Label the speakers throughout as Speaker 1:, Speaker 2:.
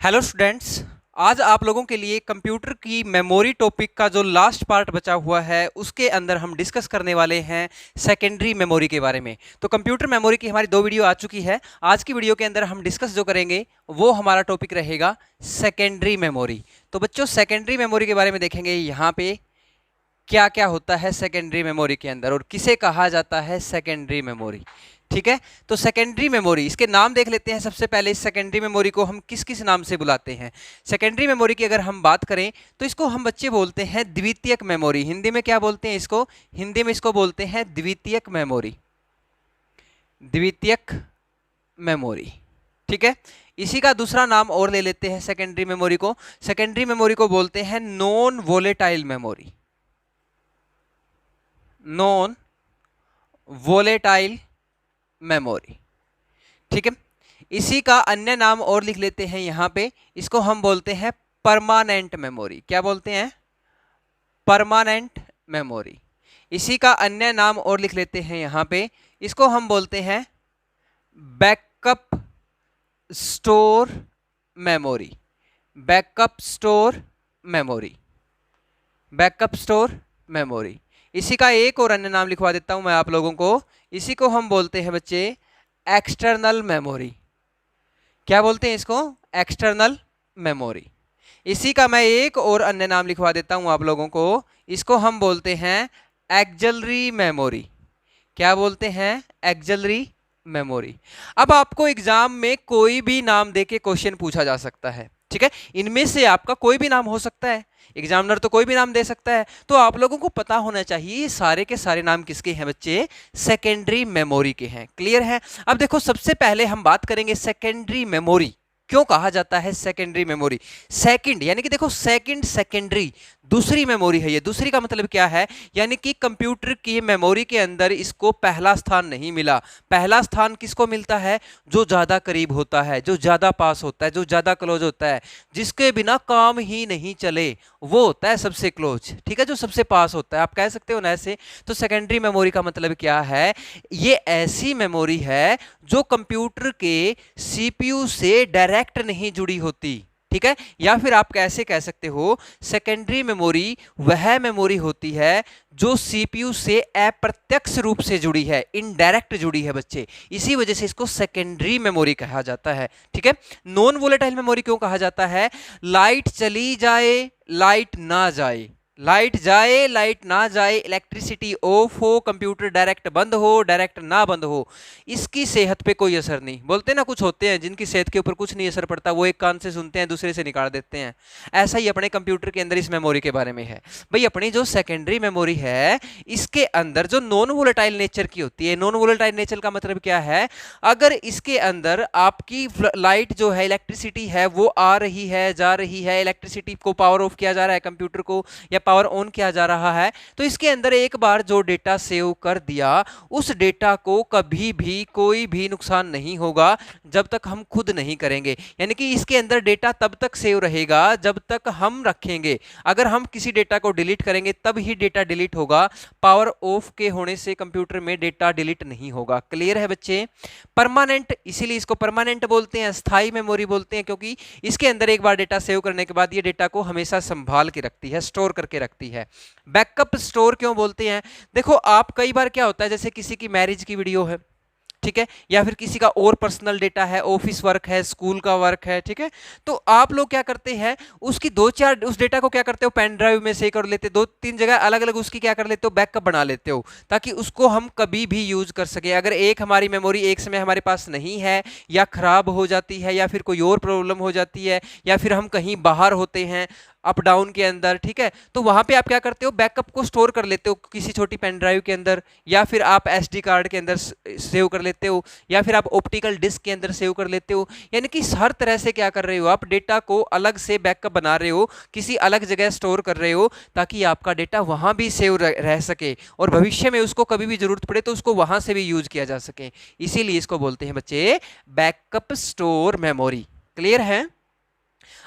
Speaker 1: Hello students. आज आप लोगों के लिए कंप्यूटर की मेमोरी टॉपिक का जो लास्ट पार्ट बचा हुआ है उसके अंदर हम डिस्कस करने वाले हैं सेकेंडरी मेमोरी के बारे में। तो कंप्यूटर मेमोरी की हमारी 2 वीडियो आ चुकी है। आज की वीडियो के अंदर हम डिस्कस जो करेंगे वो हमारा टॉपिक रहेगा सेकेंडरी मेमोरी। तो बच्चों, सेकेंडरी मेमोरी के बारे में देखेंगे यहाँ पे क्या क्या होता है सेकेंडरी मेमोरी के अंदर और किसे कहा जाता है सेकेंडरी मेमोरी। ठीक है, तो सेकेंडरी मेमोरी, इसके नाम देख लेते हैं। सबसे पहले इस सेकेंडरी मेमोरी को हम किस किस नाम से बुलाते हैं। सेकेंडरी मेमोरी की अगर हम बात करें तो इसको हम बच्चे बोलते हैं द्वितीयक मेमोरी। हिंदी में क्या बोलते हैं इसको? हिंदी में इसको बोलते हैं द्वितीयक मेमोरी। द्वितीयक मेमोरी, ठीक है। इसी का दूसरा नाम और ले लेते हैं सेकेंडरी मेमोरी को। सेकेंडरी मेमोरी को बोलते हैं non volatile memory. Non volatile memory, ठीक है। इसी का अन्य नाम और लिख लेते हैं यहां पे, इसको हम बोलते हैं परमानेंट मेमोरी। क्या बोलते हैं? Permanent memory. इसी का अन्य नाम और लिख लेते हैं यहां पे, इसको हम बोलते हैं backup store memory. Backup store memory. Backup store memory. इसी का एक और अन्य नाम लिखवा देता हूं मैं आप लोगों को, इसी को हम बोलते हैं बच्चे एक्सटर्नल मेमोरी। क्या बोलते हैं इसको? External memory. इसी का मैं एक और अन्य नाम लिखवा देता हूं आप लोगों को, इसको हम बोलते हैं एक्सिलरी मेमोरी। क्या बोलते हैं? Axillary memory. अब आपको एग्जाम में कोई भी नाम देके क्वेश्चन पूछा जा सकता है, ठीक है। इनमें से आपका कोई भी नाम हो सकता है, एग्जामिनर तो कोई भी नाम दे सकता है। तो आप लोगों को पता होना चाहिए ये सारे के सारे नाम किसके हैं बच्चे? सेकेंडरी मेमोरी के हैं। क्लियर है? अब देखो, सबसे पहले हम बात करेंगे सेकेंडरी मेमोरी क्यों कहा जाता है सेकेंडरी मेमोरी। सेकंड यानी कि देखो, सेकंड सेकेंडरी दूसरी मेमोरी है। ये दूसरी का मतलब क्या है? यानी कि कंप्यूटर की मेमोरी के अंदर इसको पहला स्थान नहीं मिला। पहला स्थान किसको मिलता है? जो ज्यादा करीब होता है, जो ज्यादा पास होता है, जो ज्यादा क्लोज होता है, जिसके बिना काम ही नहीं चले, वो होता है सबसे क्लोज, ठीक है, जो सबसे पास होता है। आप कह सकते हो ना ऐसे। तो सेकेंडरी मेमोरी का मतलब क्या है? ये ऐसी मेमोरी है जो कंप्यूटर के सीपीयू से डायरेक्ट नहीं जुड़ी होती, ठीक है। या फिर आप कैसे कह सकते हो, सेकेंडरी मेमोरी वह मेमोरी होती है जो सीपीयू से अप्रत्यक्ष रूप से जुड़ी है, इनडायरेक्ट जुड़ी है बच्चे। इसी वजह से इसको सेकेंडरी मेमोरी कहा जाता है, ठीक है। नॉन वोलेटाइल मेमोरी क्यों कहा जाता है? लाइट चली जाए, लाइट ना जाए, लाइट जाए लाइट ना जाए, इलेक्ट्रिसिटी ऑफ हो, कंप्यूटर डायरेक्ट बंद हो, डायरेक्ट ना बंद हो, इसकी सेहत पे कोई असर नहीं। बोलते ना, कुछ होते हैं जिनकी सेहत के ऊपर कुछ नहीं असर पड़ता, वो एक कान से सुनते हैं दूसरे से निकाल देते हैं। ऐसा ही अपने कंप्यूटर के अंदर इस मेमोरी के बारे में है भाई। अपनी जो सेकेंडरी मेमोरी है इसके अंदर जो नॉन वोलेटाइल नेचर की होती है। नॉन वोलेटाइल नेचर का मतलब क्या है? अगर इसके अंदर आपकी लाइट जो है, इलेक्ट्रिसिटी है, वो आ रही है, जा रही है, इलेक्ट्रिसिटी को पावर ऑफ किया जा रहा है कंप्यूटर को, या पावर ऑन किया जा रहा है, तो इसके अंदर एक बार जो डेटा सेव कर दिया, उस डेटा को कभी भी कोई भी नुकसान नहीं होगा जब तक हम खुद नहीं करेंगे। यानी कि इसके अंदर डेटा तब तक सेव रहेगा जब तक हम रखेंगे। अगर हम किसी डेटा को डिलीट करेंगे तब ही डेटा डिलीट होगा। पावर ऑफ के होने से कंप्यूटर में डेटा डिलीट नहीं होगा। क्लियर है बच्चे? परमानेंट, इसीलिए इसको परमानेंट बोलते हैं, स्थायी मेमोरी बोलते हैं, क्योंकि इसके अंदर एक बार डेटा सेव करने के बाद ये डेटा को हमेशा संभाल के रखती है, स्टोर करके रखती है। बैकअप स्टोर क्यों बोलते हैं? देखो, आप कई बार क्या होता है, जैसे किसी की मैरिज की वीडियो है, ठीक है, या फिर किसी का और पर्सनल डेटा है, ऑफिस वर्क है, स्कूल का वर्क है, ठीक है, तो आप लोग क्या करते हैं, उसकी 2-4 उस डेटा को क्या करते हो, पेन ड्राइव में सेव कर लेते, 2-3 जगह अलग अलग उसकी क्या कर लेते हो, बैकअप बना लेते हो, ताकि उसको हम कभी भी यूज कर सके। अगर एक हमारी मेमोरी एक समय हमारे पास नहीं है, या खराब हो जाती है, या फिर कोई और प्रॉब्लम हो जाती है, या फिर हम कहीं बाहर होते हैं अप डाउन के अंदर, ठीक है, तो वहां पे आप क्या करते हो, बैकअप को स्टोर कर लेते हो किसी छोटी पेन ड्राइव के अंदर, या फिर आप एसडी कार्ड के अंदर सेव कर लेते हो, या फिर आप ऑप्टिकल डिस्क के अंदर सेव कर लेते हो। यानी कि हर तरह से क्या कर रहे हो, आप डेटा को अलग से बैकअप बना रहे हो, किसी अलग जगह स्टोर कर रहे हो, ताकि आपका डेटा वहां भी सेव रह सके और भविष्य में उसको कभी भी जरूरत पड़े तो उसको वहां से भी यूज किया जा सके। इसीलिए इसको बोलते हैं बच्चे बैकअप स्टोर मेमोरी। क्लियर है?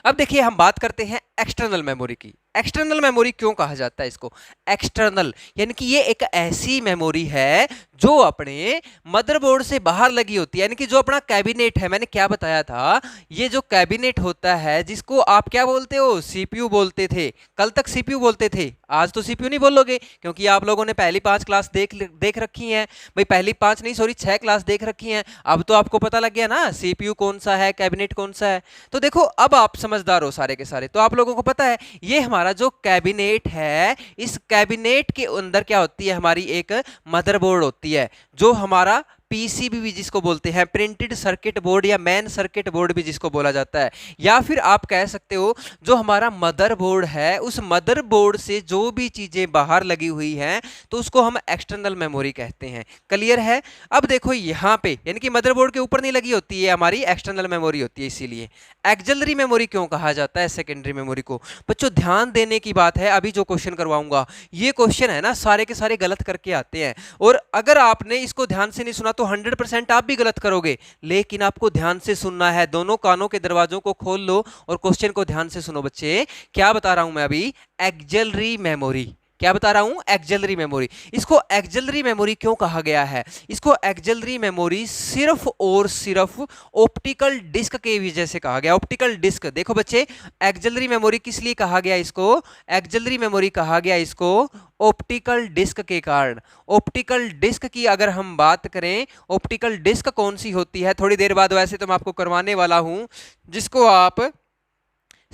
Speaker 1: अब देखिए, हम बात करते हैं एक्सटर्नल मेमोरी की। एक्सटर्नल मेमोरी क्यों कहा जाता है इसको एक्सटर्नल? यानी कि ये एक ऐसी मेमोरी है जो अपने मदरबोर्ड से बाहर लगी होती है, यानी कि जो अपना कैबिनेट है। मैंने क्या बताया था, ये जो कैबिनेट होता है जिसको आप क्या बोलते हो, सीपीयू बोलते थे। कल तक सीपीयू बोलते थे, आज तो सीपीयू नहीं बोलोगे, क्योंकि आप लोगों ने पहली 5 क्लास देख रखी हैं भाई। पहली 5 नहीं, सॉरी 6 क्लास देख रखी हैं। अब तो आपको पता लग गया ना सीपीयू कौन सा है, कैबिनेट कौन सा है। तो देखो अब आप समझदार हो सारे के सारे, तो आप लोगों को पता है ये हमारा जो कैबिनेट है, इस कैबिनेट के अंदर क्या होती है, हमारी एक मदरबोर्ड होती है, जो हमारा पीसीबी भी जिसको बोलते हैं, प्रिंटेड सर्किट बोर्ड या मेन सर्किट बोर्ड भी जिसको बोला जाता है। या फिर आप कह सकते हो जो हमारा मदरबोर्ड है, उस मदरबोर्ड से जो भी चीजें बाहर लगी हुई हैं तो उसको हम एक्सटर्नल मेमोरी कहते हैं। क्लियर है। अब देखो यहां पे, यानी कि मदरबोर्ड के ऊपर नहीं लगी होती है, हमारी एक्सटर्नल मेमोरी होती है। इसीलिए एक्सिलरी मेमोरी क्यों कहा जाता है सेकेंडरी मेमोरी को। बच्चों ध्यान देने की बात है, अभी जो क्वेश्चन करवाऊंगा ये क्वेश्चन है ना, सारे के सारे गलत करके आते हैं, और अगर आपने इसको ध्यान से नहीं सुना तो 100% आप भी गलत करोगे। लेकिन आपको ध्यान से सुनना है, दोनों कानों के दरवाजों को खोल लो और क्वेश्चन को ध्यान से सुनो बच्चे। क्या बता रहा हूं मैं अभी, एक्सिलरी मेमोरी। क्या बता रहा हूं, एक्सिलरी मेमोरी। इसको एक्सिलरी मेमोरी क्यों कहा गया है, इसको एक्सिलरी मेमोरी सिर्फ और सिर्फ ऑप्टिकल डिस्क के वजह से कहा गया। ऑप्टिकल डिस्क, देखो बच्चे एक्सिलरी मेमोरी किस लिए कहा गया इसको, एक्सिलरी मेमोरी कहा गया इसको ऑप्टिकल डिस्क के कारण। ऑप्टिकल डिस्क की अगर हम बात करें, ऑप्टिकल डिस्क कौन सी होती है, थोड़ी देर बाद वैसे तो मैं आपको करवाने वाला हूं, जिसको आप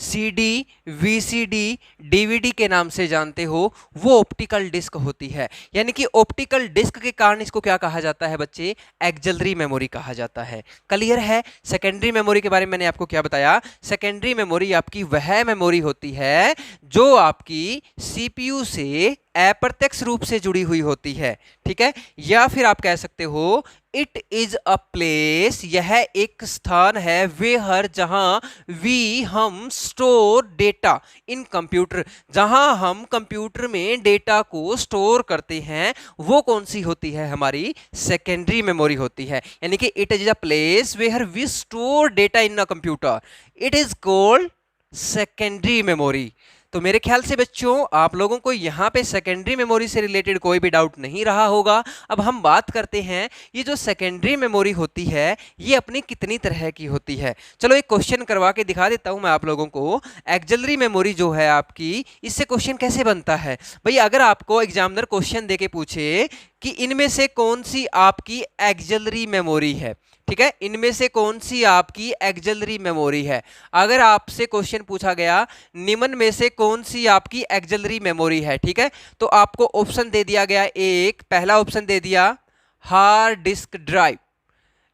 Speaker 1: सीडी, वीसीडी, डीवीडी के नाम से जानते हो, वो ऑप्टिकल डिस्क होती है। यानी कि ऑप्टिकल डिस्क के कारण इसको क्या कहा जाता है बच्चे, एक्सिलरी मेमोरी कहा जाता है। क्लियर है। सेकेंडरी मेमोरी के बारे में मैंने आपको क्या बताया, सेकेंडरी मेमोरी आपकी वह मेमोरी होती है जो आपकी सीपीयू से अप्रत्यक्ष रूप से जुड़ी हुई होती है। ठीक है। या फिर आप कह सकते हो इट इज अ प्लेस, यह एक स्थान है, वेहर जहां वी हम स्टोर डेटा इन कंप्यूटर, जहां हम कंप्यूटर में डेटा को स्टोर करते हैं, वो कौन सी होती है, हमारी सेकेंडरी मेमोरी होती है। यानी कि it is a place where we store data in a computer, it is called secondary memory. तो मेरे ख्याल से बच्चों आप लोगों को यहाँ पे सेकेंडरी मेमोरी से रिलेटेड कोई भी डाउट नहीं रहा होगा। अब हम बात करते हैं ये जो सेकेंडरी मेमोरी होती है ये अपनी कितनी तरह की होती है। चलो एक क्वेश्चन करवा के दिखा देता हूं मैं आप लोगों को। एक्सिलरी मेमोरी जो है आपकी, इससे क्वेश्चन कैसे बनता है भाई। अगर आपको एग्जामिनर क्वेश्चन देके पूछे कि इनमें से कौन सी आपकी एक्सिलरी मेमोरी है, ठीक है, इनमें से कौन सी आपकी एक्सिलरी मेमोरी है। अगर आपसे क्वेश्चन पूछा गया निम्न में से कौन सी आपकी एक्सिलरी मेमोरी है, ठीक है, तो आपको ऑप्शन दे दिया गया, एक पहला ऑप्शन दे दिया hard disk drive,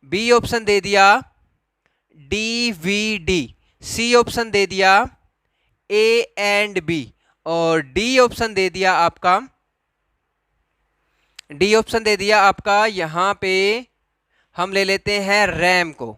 Speaker 1: B option दे दिया डीवीडी, सी ऑप्शन दे दिया ए एंड बी, और डी ऑप्शन दे दिया आपका यहां पे हम ले लेते हैं रैम को।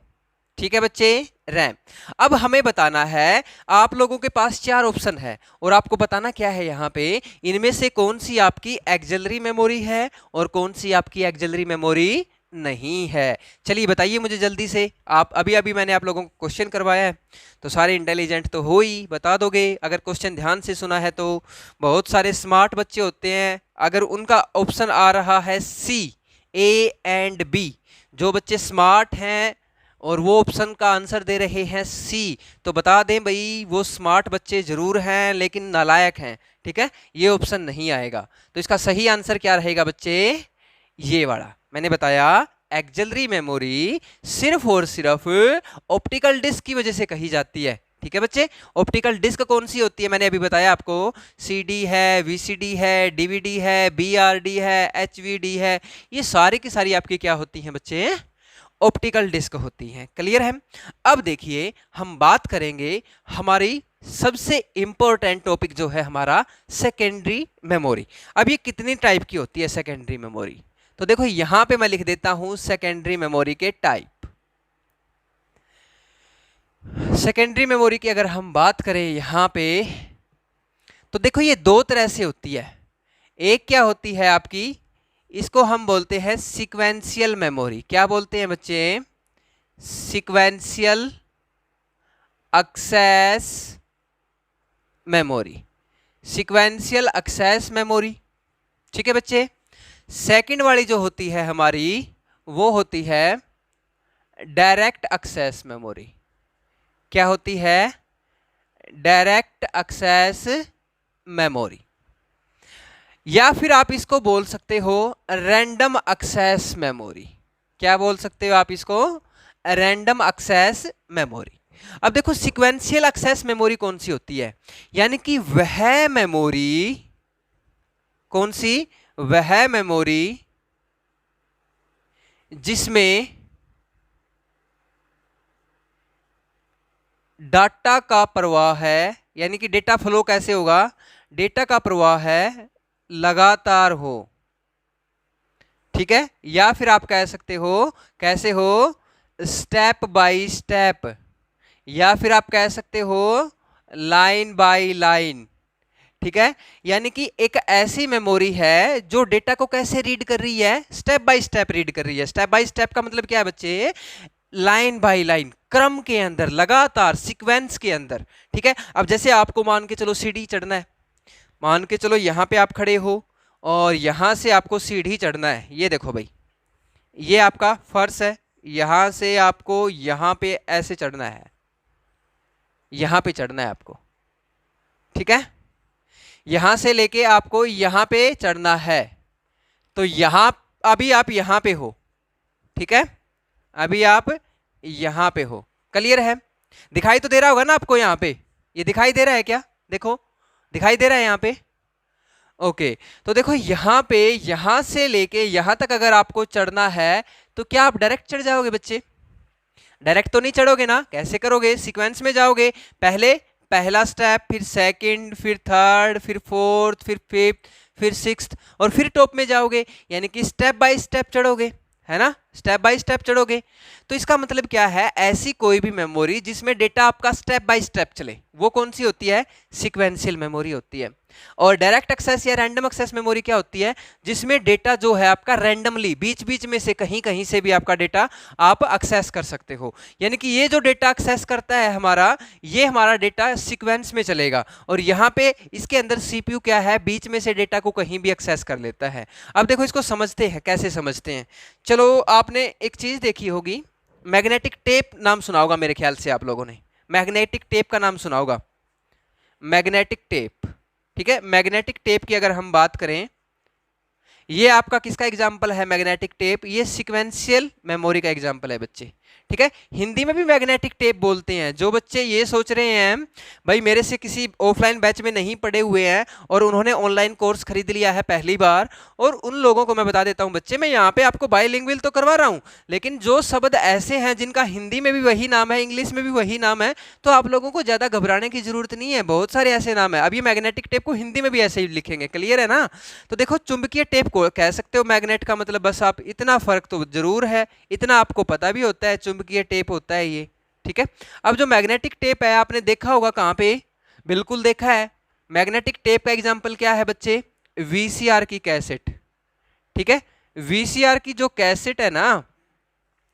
Speaker 1: ठीक है बच्चे, रैम। अब हमें बताना है, आप लोगों के पास 4 ऑप्शन है और आपको बताना क्या है यहाँ पे, इनमें से कौन सी आपकी एक्सिलरी मेमोरी है और कौन सी आपकी एक्सिलरी मेमोरी नहीं है। चलिए बताइए मुझे जल्दी से। आप अभी मैंने आप लोगों को क्वेश्चन करवाया है तो सारे इंटेलिजेंट तो हो ही, बता दोगे। अगर क्वेश्चन ध्यान से सुना है तो बहुत सारे स्मार्ट बच्चे होते हैं, अगर उनका ऑप्शन आ रहा है सी, ए एंड बी, जो बच्चे स्मार्ट हैं और वो ऑप्शन का आंसर दे रहे हैं सी, तो बता दें भाई वो स्मार्ट बच्चे जरूर हैं लेकिन नालायक हैं। ठीक है, ये ऑप्शन नहीं आएगा। तो इसका सही आंसर क्या रहेगा बच्चे, ये वाला मैंने बताया। एक्सिलरी मेमोरी सिर्फ और सिर्फ ऑप्टिकल डिस्क की वजह से कही जाती है। ठीक है बच्चे, ऑप्टिकल डिस्क कौन सी होती है मैंने अभी बताया आपको, सीडी है, वीसीडी है, डीवीडी है, बीआरडी है, एचवीडी है, ये सारी की सारी आपकी क्या होती हैं बच्चे, ऑप्टिकल डिस्क होती हैं। क्लियर है। अब देखिए हम बात करेंगे हमारी सबसे इंपॉर्टेंट टॉपिक जो है हमारा सेकेंडरी मेमोरी। अब ये कितनी टाइप की होती है सेकेंडरी मेमोरी, तो देखो यहां पे मैं लिख देता हूं सेकेंडरी मेमोरी के टाइप। सेकेंडरी मेमोरी की अगर हम बात करें यहां पे, तो देखो ये 2 तरह से होती है। एक क्या होती है आपकी, इसको हम बोलते हैं सीक्वेंशियल मेमोरी। क्या बोलते हैं बच्चे, sequential access memory, sequential access memory. ठीक है बच्चे, सेकंड वाली जो होती है हमारी वो होती है डायरेक्ट एक्सेस मेमोरी। क्या होती है? डायरेक्ट एक्सेस मेमोरी, या फिर आप इसको बोल सकते हो रैंडम एक्सेस मेमोरी। क्या बोल सकते हो आप इसको? Random access memory. अब देखो सीक्वेंशियल एक्सेस मेमोरी कौन सी होती है, यानी कि वह मेमोरी, कौन सी? वह मेमोरी जिसमें डाटा का प्रवाह है, यानी कि डेटा फ्लो कैसे होगा? डेटा का प्रवाह है लगातार हो, ठीक है। या फिर आप कह सकते हो, कैसे हो? स्टेप बाय स्टेप, या फिर आप कह सकते हो लाइन बाय लाइन, ठीक है। यानी कि एक ऐसी मेमोरी है जो डेटा को कैसे रीड कर रही है? स्टेप बाय स्टेप रीड कर रही है। स्टेप बाय स्टेप का मतलब क्या है बच्चे? लाइन बाय लाइन, क्रम के अंदर, लगातार सीक्वेंस के अंदर, ठीक है। अब जैसे आपको मान के चलो सीढ़ी चढ़ना है, मान के चलो यहां पे आप खड़े हो और यहां से आपको सीढ़ी चढ़ना है। ये देखो भाई, ये आपका फर्श है, यहां से आपको यहां पे ऐसे चढ़ना है, यहां पे चढ़ना है आपको, ठीक है। यहां से लेके आपको यहां पे चढ़ना है, तो यहां अभी आप यहां पे हो, ठीक है। अभी आप यहां पे हो, क्लियर है? दिखाई तो दे रहा होगा ना आपको यहां पे? ये दिखाई दे रहा है क्या? देखो दिखाई दे रहा है यहां पे। ओके, तो देखो यहां पे, यहां से लेके यहां तक अगर आपको चढ़ना है तो क्या आप डायरेक्ट चढ़ जाओगे बच्चे? डायरेक्ट तो नहीं चढ़ोगे ना, कैसे करोगे? सीक्वेंस में जाओगे, पहले पहला स्टेप, फिर सेकंड, फिर थर्ड, फिर फोर्थ, फिर फिफ्थ, फिर सिक्स्थ, और फिर टॉप में जाओगे, यानी कि स्टेप बाय स्टेप चढ़ोगे, है ना। स्टेप बाय स्टेप चढ़ोगे, तो इसका मतलब क्या है? ऐसी कोई भी मेमोरी जिसमें डेटा आपका स्टेप बाय स्टेप चले, वो कौन सी होती है? सीक्वेंशियल मेमोरी होती है। और डायरेक्ट एक्सेस या रैंडम एक्सेस मेमोरी क्या होती है? जिसमें डेटा जो है आपका रैंडमली बीच बीच में से कहीं कहीं से भी आपका डेटा आप एक्सेस कर सकते हो। यानी कि ये जो डेटा एक्सेस करता है हमारा, ये हमारा डेटा सीक्वेंस में चलेगा, और यहाँ पे इसके अंदर सीपीयू क्या है? बीच में से डेटा को कहीं भी एक्सेस कर लेता है। अब देखो इसको समझते हैं, कैसे समझते हैं। चलो, आपने एक चीज देखी होगी, मैग्नेटिक टेप नाम सुना होगा मेरे ख्याल से आप लोगों ने। मैग्नेटिक टेप का नाम सुना होगा, मैग्नेटिक टेप, ठीक है। मैग्नेटिक टेप की अगर हम बात करें, ये आपका किसका एग्जाम्पल है? मैग्नेटिक टेप, ये सीक्वेंशियल मेमोरी का एग्जाम्पल है बच्चे, ठीक है। हिंदी में भी मैग्नेटिक टेप बोलते हैं। जो बच्चे ये सोच रहे हैं भाई मेरे से किसी ऑफलाइन बैच में नहीं पढ़े हुए हैं और उन्होंने ऑनलाइन कोर्स खरीद लिया है पहली बार, और उन लोगों को मैं बता देता हूं बच्चे, मैं यहाँ पे आपको बाइलिंगुअल तो करवा रहा हूँ, लेकिन जो शब्द ऐसे हैं जिनका हिंदी में भी वही नाम है, इंग्लिश में भी वही नाम है, तो आप लोगों को ज्यादा घबराने की जरूरत नहीं है। बहुत सारे ऐसे नाम है। अब ये मैग्नेटिक टेप को हिंदी में भी ऐसे ही लिखेंगे, क्लियर है ना। तो देखो, चुंबकीय टेप को कह सकते हो मैग्नेट का मतलब, बस आप इतना फर्क तो जरूर है, इतना आपको पता भी होता है, चुंबकीय टेप होता है ये, ठीक है। अब जो मैग्नेटिक टेप है आपने देखा होगा कहां पे? बिल्कुल देखा है। मैग्नेटिक टेप का एग्जांपल क्या है बच्चे? वीसीआर की कैसेट, ठीक है। वीसीआर की जो कैसेट है ना,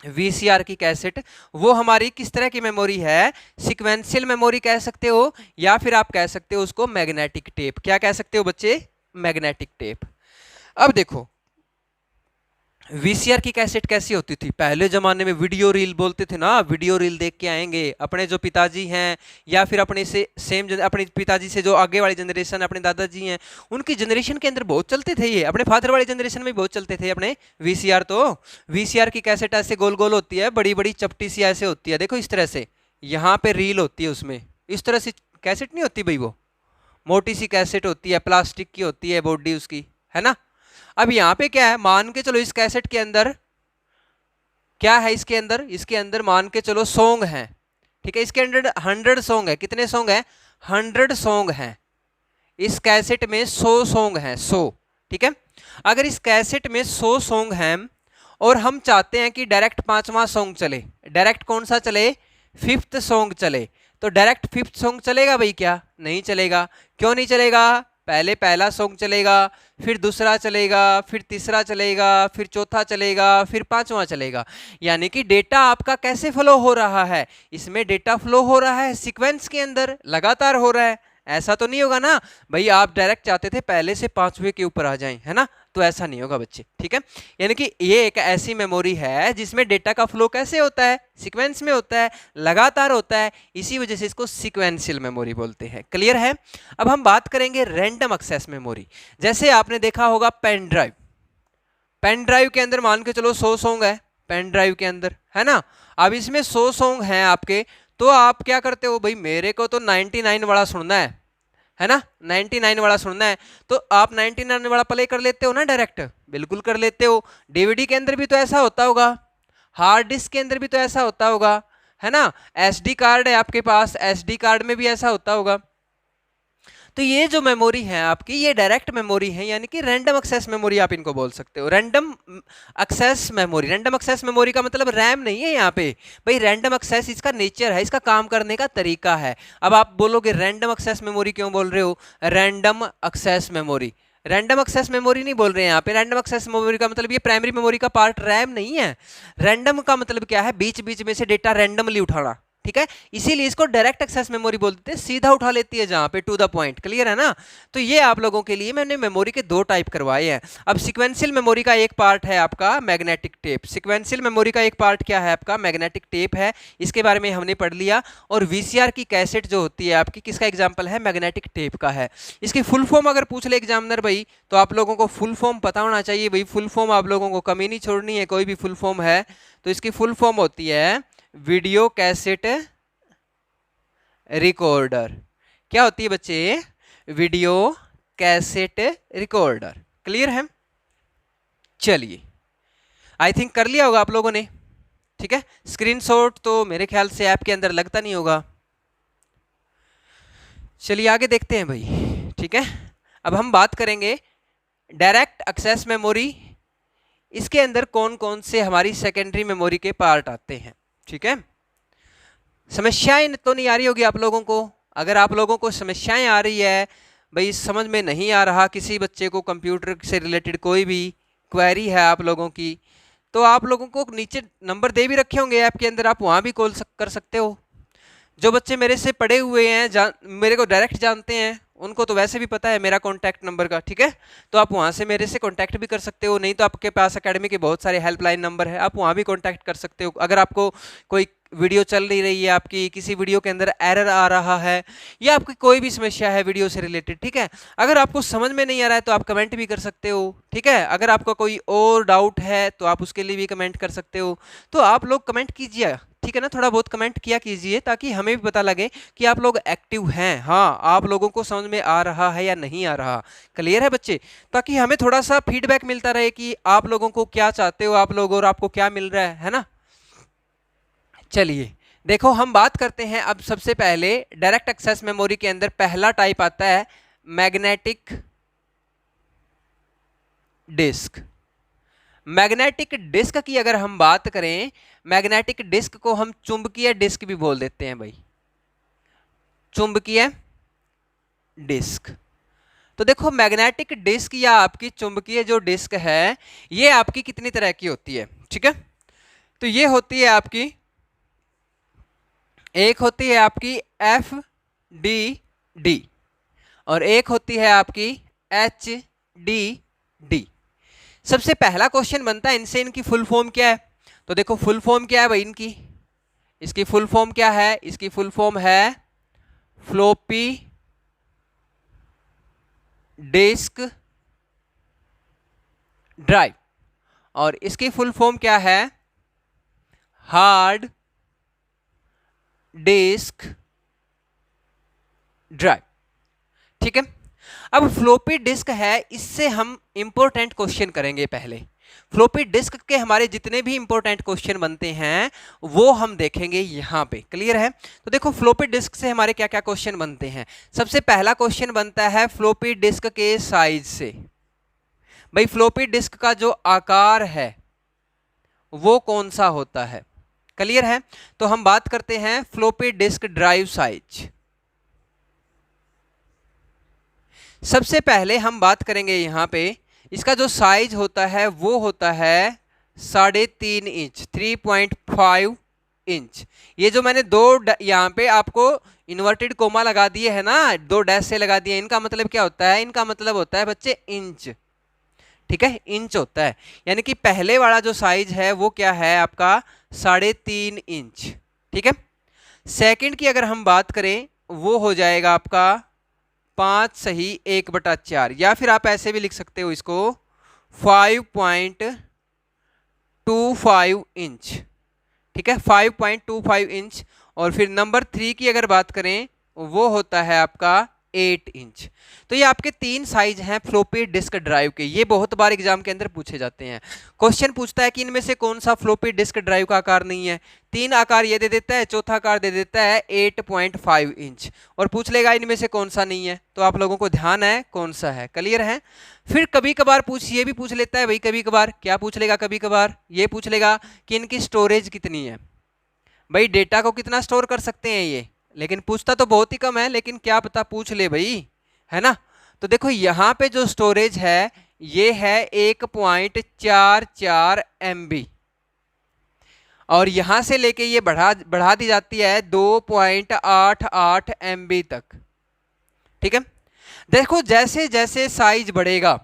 Speaker 1: वीसीआर की कैसेट, वो हमारी किस तरह की मेमोरी है? सीक्वेंशियल मेमोरी कह सकते हो, या फिर आप कह सकते हो उसको मैग्नेटिक टेप। क्या कह सकते हो बच्चे? Magnetic tape. अब देखो, वीसीआर की कैसेट कैसी होती थी? पहले जमाने में वीडियो रील बोलते थे ना, वीडियो रील देख के आएंगे। अपने जो पिताजी हैं, या फिर अपने से सेम अपने पिताजी से जो आगे वाली जनरेशन, अपने दादाजी हैं, उनकी जनरेशन के अंदर बहुत चलते थे ये। अपने फादर वाली जनरेशन में बहुत चलते थे अपने वीसीआर। तो वीसीआर की कैसेट ऐसे गोल गोल होती है, बड़ी बड़ी चपटी सी ऐसे होती है, देखो इस तरह से, यहाँ पे रील होती है, उसमें इस तरह से कैसेट नहीं होती भाई, वो मोटी सी कैसेट होती है, प्लास्टिक की होती है बॉडी उसकी, है ना। अब यहाँ पे क्या है? मान के चलो इस कैसेट के अंदर क्या है? इसके अंदर मान के चलो सॉन्ग हैं, ठीक है। इसके अंदर 100 सॉन्ग है। कितने सॉन्ग हैं? 100 सॉन्ग हैं। इस कैसेट में 100 सॉन्ग हैं, 100, ठीक है। अगर इस कैसेट में 100 सॉन्ग हैं और हम चाहते हैं कि डायरेक्ट 5वां सॉन्ग चले, डायरेक्ट कौन सा चले? 5th सॉन्ग चले, तो डायरेक्ट 5th सॉन्ग चलेगा भाई? क्या नहीं चलेगा? क्यों नहीं चलेगा? पहले पहला सॉन्ग चलेगा, फिर दूसरा चलेगा, फिर तीसरा चलेगा, फिर चौथा चलेगा, फिर 5वां चलेगा। यानी कि डेटा आपका कैसे फ्लो हो रहा है? इसमें डेटा फ्लो हो रहा है सीक्वेंस के अंदर, लगातार हो रहा है। ऐसा तो नहीं होगा ना भाई आप डायरेक्ट चाहते थे पहले से 5वें के ऊपर आ जाएं, है ना, तो ऐसा नहीं होगा बच्चे, ठीक है। यानी कि ये एक ऐसी मेमोरी है जिसमें डेटा का फ्लो कैसे होता है, सीक्वेंस में होता है, लगातार होता है, इसी वजह से इसको सीक्वेंशियल मेमोरी बोलते हैं। क्लियर है। अब हम बात करेंगे रैंडम एक्सेस मेमोरी। जैसे आपने देखा होगा पेन ड्राइव, पेन ड्राइव के अंदर मान के चलो 100 सॉन्ग है पेन ड्राइव के अंदर, है ना। अब इसमें 100 सॉन्ग हैं आपके, तो आप क्या करते हो भाई, मेरे को तो 99 वाला सुनना है ना, 99 वाला सुनना है, तो आप 99 वाला प्ले कर लेते हो ना डायरेक्ट, बिल्कुल कर लेते हो। डीवीडी के अंदर भी तो ऐसा होता होगा, हार्ड डिस्क के अंदर भी तो ऐसा होता होगा, है ना। एसडी कार्ड है आपके पास, एसडी कार्ड में भी ऐसा होता होगा। तो ये जो मेमोरी है आपकी, ये डायरेक्ट मेमोरी है, यानी कि रैंडम एक्सेस मेमोरी आप इनको बोल सकते हो। Random access memory, random access memory का मतलब रैम नहीं है यहाँ पे भाई, रैंडम एक्सेस इसका नेचर है, इसका काम करने का तरीका है। अब आप बोलोगे रैंडम एक्सेस मेमोरी क्यों बोल रहे हो, random access memory, random access memory नहीं बोल रहे हैं यहाँ पे। रैंडम एक्सेस मेमोरी का मतलब ये प्राइमरी मेमोरी का पार्ट रैम नहीं है। रैंडम का मतलब क्या है, बीच बीच में से डेटा रैंडमली उठाना, ठीक है। इसीलिए इसको डायरेक्ट एक्सेस मेमोरी बोलते हैं, सीधा उठा लेती है जहां पे, टू द पॉइंट। क्लियर है ना। तो ये आप लोगों के लिए मैंने मेमोरी के दो टाइप करवाए हैं। अब सीक्वेंशियल मेमोरी का एक पार्ट है आपका मैग्नेटिक टेप। सीक्वेंशियल मेमोरी का एक पार्ट क्या है आपका, मैग्नेटिक टेप है, इसके बारे में हमने पढ़ लिया। और वीसीआर की कैसेट जो होती है आपकी, किसका एग्जाम्पल है, मैग्नेटिक टेप का है। इसकी फुल फॉर्म अगर पूछ ले एग्जामिनर भाई, तो आप लोगों को फुल फॉर्म पता होना चाहिए भाई। फुल फॉर्म आप लोगों को कमी नहीं छोड़नी है, कोई भी फुल फॉर्म है तो इसकी फुल फॉर्म होती है वीडियो कैसेट रिकॉर्डर। क्या होती है बच्चे, वीडियो कैसेट रिकॉर्डर। क्लियर है। चलिए, आई थिंक कर लिया होगा आप लोगों ने, ठीक है। स्क्रीनशॉट तो मेरे ख्याल से ऐप के अंदर लगता नहीं होगा। चलिए आगे देखते हैं भाई, ठीक है। अब हम बात करेंगे डायरेक्ट एक्सेस मेमोरी, इसके अंदर कौन कौन से हमारी सेकेंडरी मेमोरी के पार्ट आते हैं, ठीक है। समस्याएं तो नहीं आ रही होगी आप लोगों को। अगर आप लोगों को समस्याएं आ रही है भाई, समझ में नहीं आ रहा, किसी बच्चे को कंप्यूटर से रिलेटेड कोई भी क्वेरी है आप लोगों की, तो आप लोगों को नीचे नंबर दे भी रखे होंगे ऐप के अंदर, आप वहाँ भी कॉल कर सकते हो। जो बच्चे मेरे से पढ़े हुए हैं, मेरे को डायरेक्ट जानते हैं, उनको तो वैसे भी पता है मेरा कॉन्टैक्ट नंबर का, ठीक है। तो आप वहाँ से मेरे से कॉन्टैक्ट भी कर सकते हो, नहीं तो आपके पास एकेडमी के बहुत सारे हेल्पलाइन नंबर है, आप वहाँ भी कॉन्टैक्ट कर सकते हो। अगर आपको कोई वीडियो चल नहीं रही है आपकी, किसी वीडियो के अंदर एरर आ रहा है, या आपकी कोई भी समस्या है वीडियो से रिलेटेड, ठीक है। अगर आपको समझ में नहीं आ रहा है तो आप कमेंट भी कर सकते हो, ठीक है। अगर आपका कोई और डाउट है तो आप उसके लिए भी कमेंट कर सकते हो। तो आप लोग कमेंट कीजिए, ठीक है ना, थोड़ा बहुत कमेंट किया कीजिए, ताकि हमें भी पता लगे कि आप लोग एक्टिव हैं, हाँ आप लोगों को समझ में आ रहा है या नहीं आ रहा। क्लियर है बच्चे। ताकि हमें थोड़ा सा फीडबैक मिलता रहे कि आप लोगों को क्या चाहते हो आप लोग, और आपको क्या मिल रहा है ना। चलिए देखो, हम बात करते हैं अब सबसे पहले डायरेक्ट एक्सेस मेमोरी के अंदर पहला टाइप आता है मैग्नेटिक डिस्क। मैग्नेटिक डिस्क की अगर हम बात करें, मैग्नेटिक डिस्क को हम चुंबकीय डिस्क भी बोल देते हैं भाई, चुंबकीय डिस्क। तो देखो मैग्नेटिक डिस्क या आपकी चुंबकीय जो डिस्क है, ये आपकी कितनी तरह की होती है, ठीक है। तो ये होती है आपकी, एक होती है आपकी एफ डी डी और एक होती है आपकी एच डी डी। सबसे पहला क्वेश्चन बनता है इनसे, इनकी फुल फॉर्म क्या है। तो देखो फुल फॉर्म क्या है भाई इनकी, इसकी फुल फॉर्म क्या है, इसकी फुल फॉर्म है फ्लोपी डिस्क ड्राइव, और इसकी फुल फॉर्म क्या है, हार्ड डिस्क ड्राइव, ठीक है। अब फ्लोपी डिस्क है, इससे हम इंपॉर्टेंट क्वेश्चन करेंगे पहले। फ्लोपी डिस्क के हमारे जितने भी इंपॉर्टेंट क्वेश्चन बनते हैं वो हम देखेंगे यहां पे। क्लियर है। तो देखो फ्लोपी डिस्क से हमारे क्या क्या क्वेश्चन बनते हैं। सबसे पहला क्वेश्चन बनता है फ्लोपी डिस्क के साइज से। भाई फ्लोपी डिस्क का जो आकार है वो कौन सा होता है। क्लियर है। तो हम बात करते हैं फ्लोपी डिस्क ड्राइव साइज। सबसे पहले हम बात करेंगे यहां पे, इसका जो साइज होता है वो होता है 3.5 इंच, 3.5 इंच। ये जो मैंने दो यहाँ पे आपको इन्वर्टेड कोमा लगा दिए है ना, दो डैश से लगा दिए, इनका मतलब क्या होता है, इनका मतलब होता है बच्चे इंच, ठीक है, इंच होता है। यानी कि पहले वाला जो साइज है वो क्या है आपका 3.5 इंच। ठीक है, सेकंड की अगर हम बात करें वो हो जाएगा आपका 5/1/4, या फिर आप ऐसे भी लिख सकते हो इसको 5.25 इंच। ठीक है, 5.25 इंच। और फिर नंबर 3 की अगर बात करें वो होता है आपका 8 इंच। तो ये आपके 3 साइज हैं फ्लोपी डिस्क ड्राइव के। ये बहुत बार एग्जाम के अंदर पूछे जाते हैं। क्वेश्चन पूछता है कि इनमें से कौन सा फ्लोपी डिस्क ड्राइव का आकार नहीं है। 3 आकार ये दे देता है, चौथा आकार दे देता है 8.5 इंच, और पूछ लेगा इनमें से कौन सा नहीं है। तो आप लोगों को ध्यान है कौन सा है, क्लियर है। फिर कभी कभार ये भी पूछ लेता है भाई, कभी कभार क्या पूछ लेगा, कभी कभार ये पूछ लेगा कि इनकी स्टोरेज कितनी है। भाई डेटा को कितना स्टोर कर सकते हैं ये, लेकिन पूछता तो बहुत ही कम है, लेकिन क्या पता पूछ ले भाई, है ना। तो देखो यहाँ पे जो स्टोरेज है ये है 1.44 MB, और यहां से लेके ये बढ़ा दी जाती है 2.88 MB तक। ठीक है, देखो जैसे जैसे साइज बढ़ेगा,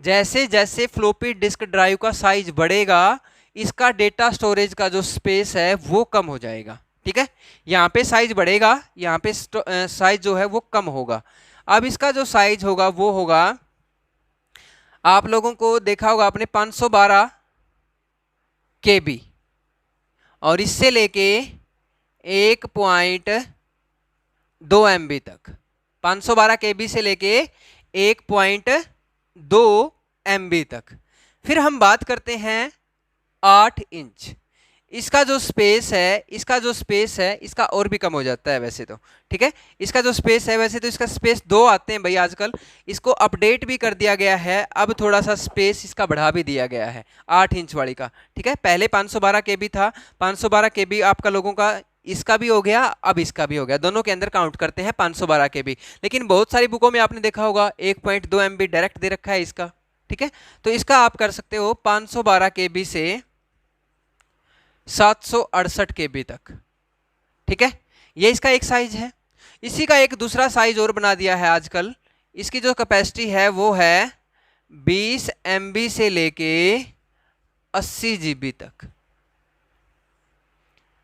Speaker 1: जैसे जैसे फ्लोपी डिस्क ड्राइव का साइज बढ़ेगा, इसका डेटा स्टोरेज का जो स्पेस है वो कम हो जाएगा। ठीक है, यहाँ पे साइज बढ़ेगा, यहाँ पे साइज जो है वो कम होगा। अब इसका जो साइज होगा वो होगा, आप लोगों को देखा होगा आपने 512 KB, और इससे लेके 1.2 MB तक। 512 KB से लेके 1.2 MB तक। फिर हम बात करते हैं 8 इंच। इसका जो स्पेस है, इसका और भी कम हो जाता है वैसे तो। ठीक है, इसका जो स्पेस है, वैसे तो इसका स्पेस 2 आते हैं भाई आजकल, इसको अपडेट भी कर दिया गया है, अब थोड़ा सा स्पेस इसका बढ़ा भी दिया गया है 8 इंच वाली का। ठीक है, पहले 512 KB था, 512 KB आपका लोगों का इसका भी हो गया, अब इसका भी हो गया, दोनों के अंदर काउंट करते हैं 512 KB। लेकिन बहुत सारी बुकों में आपने देखा होगा 1.2 MB डायरेक्ट दे रखा है इसका। ठीक है, तो इसका आप कर सकते हो 512 KB से 768 KB तक। ठीक है, ये इसका एक साइज है। इसी का एक दूसरा साइज और बना दिया है आजकल। इसकी जो कैपेसिटी है वो है 20 MB से लेके 80 GB तक।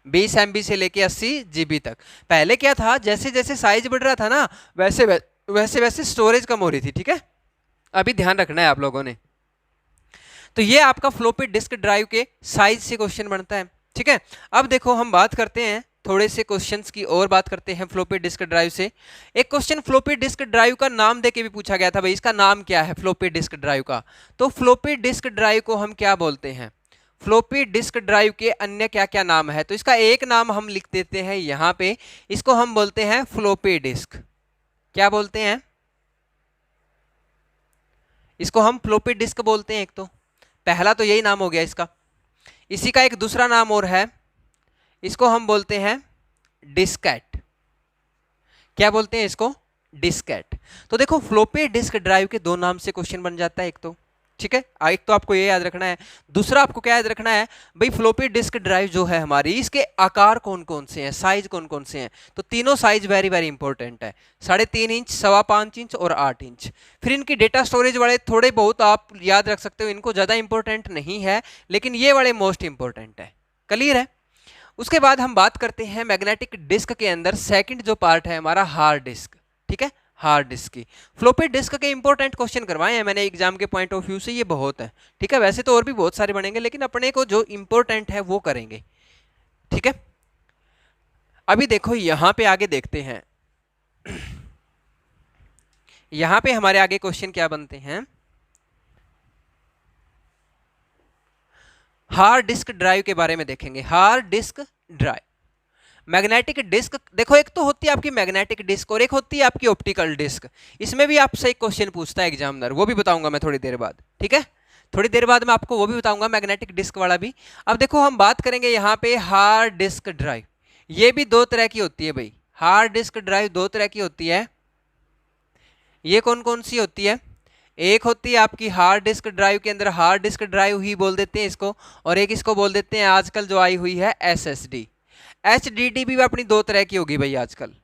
Speaker 1: 20 MB से लेके 80 GB तक। पहले क्या था, जैसे जैसे साइज बढ़ रहा था ना, वैसे वैसे स्टोरेज कम हो रही थी। ठीक है, अभी ध्यान रखना है आप लोगों ने। तो ये आपका फ्लोपी डिस्क ड्राइव के साइज से क्वेश्चन बनता है। ठीक है, अब देखो हम बात करते हैं थोड़े से क्वेश्चंस की और बात करते हैं फ्लोपी डिस्क ड्राइव से। एक क्वेश्चन फ्लोपी डिस्क ड्राइव का नाम देके भी पूछा गया था, भाई इसका नाम क्या है फ्लोपी डिस्क ड्राइव का। तो फ्लोपी डिस्क ड्राइव को हम क्या बोलते हैं, फ्लोपी डिस्क ड्राइव के अन्य क्या क्या नाम है। तो इसका एक नाम हम लिख देते हैं यहाँ पे, इसको हम बोलते हैं फ्लोपी डिस्क। क्या बोलते हैं, इसको हम फ्लोपी डिस्क बोलते हैं। एक तो पहला तो यही नाम हो गया इसका। इसी का एक दूसरा नाम और है, इसको हम बोलते हैं डिस्केट। क्या बोलते हैं इसको, डिस्केट। तो देखो फ्लोपी डिस्क ड्राइव के 2 नाम से क्वेश्चन बन जाता है एक तो। ठीक है, एक तो आपको ये याद रखना है, दूसरा आपको क्या याद रखना है भाई, फ्लोपी डिस्क ड्राइव जो है हमारी, इसके आकार कौन कौन से हैं, साइज कौन कौन से हैं। तो तीनों साइज वेरी वेरी इंपॉर्टेंट है, 3.5 इंच, 5.25 इंच और 8 इंच। फिर इनकी डेटा स्टोरेज वाले थोड़े बहुत आप याद रख सकते हो, इनको ज़्यादा इंपॉर्टेंट नहीं है, लेकिन ये वाले मोस्ट इंपॉर्टेंट है। क्लियर है। उसके बाद हम बात करते हैं मैग्नेटिक डिस्क के अंदर सेकंड जो पार्ट है हमारा, हार्ड डिस्क। ठीक है, हार्ड डिस्क की। फ्लोपी डिस्क के इंपॉर्टेंट क्वेश्चन करवाए हैं मैंने एग्जाम के पॉइंट ऑफ व्यू से, ये बहुत है। ठीक है, वैसे तो और भी बहुत सारे बनेंगे, लेकिन अपने को जो इंपॉर्टेंट है वो करेंगे। ठीक है, अभी देखो यहां पे आगे देखते हैं, यहां पे हमारे आगे क्वेश्चन क्या बनते हैं, हार्ड डिस्क ड्राइव के बारे में देखेंगे। Hard disk drive, magnetic disk, देखो एक तो होती है आपकी मैग्नेटिक डिस्क और एक होती है आपकी ऑप्टिकल डिस्क। इसमें भी आपसे एक क्वेश्चन पूछता है एग्जामिनर, वो भी बताऊंगा मैं थोड़ी देर बाद। ठीक है, थोड़ी देर बाद मैं आपको वो भी बताऊंगा, मैग्नेटिक डिस्क वाला भी। अब देखो हम बात करेंगे यहाँ पे हार्ड डिस्क ड्राइव। ये भी 2 तरह की होती है भाई, हार्ड डिस्क ड्राइव 2 तरह की होती है। ये कौन कौन सी होती है, एक होती है आपकी हार्ड डिस्क ड्राइव के अंदर हार्ड डिस्क ड्राइव ही बोल देते हैं इसको, और एक इसको बोल देते हैं आजकल जो आई हुई है SSD। HDD भी अपनी 2 तरह की होगी भाई आजकल।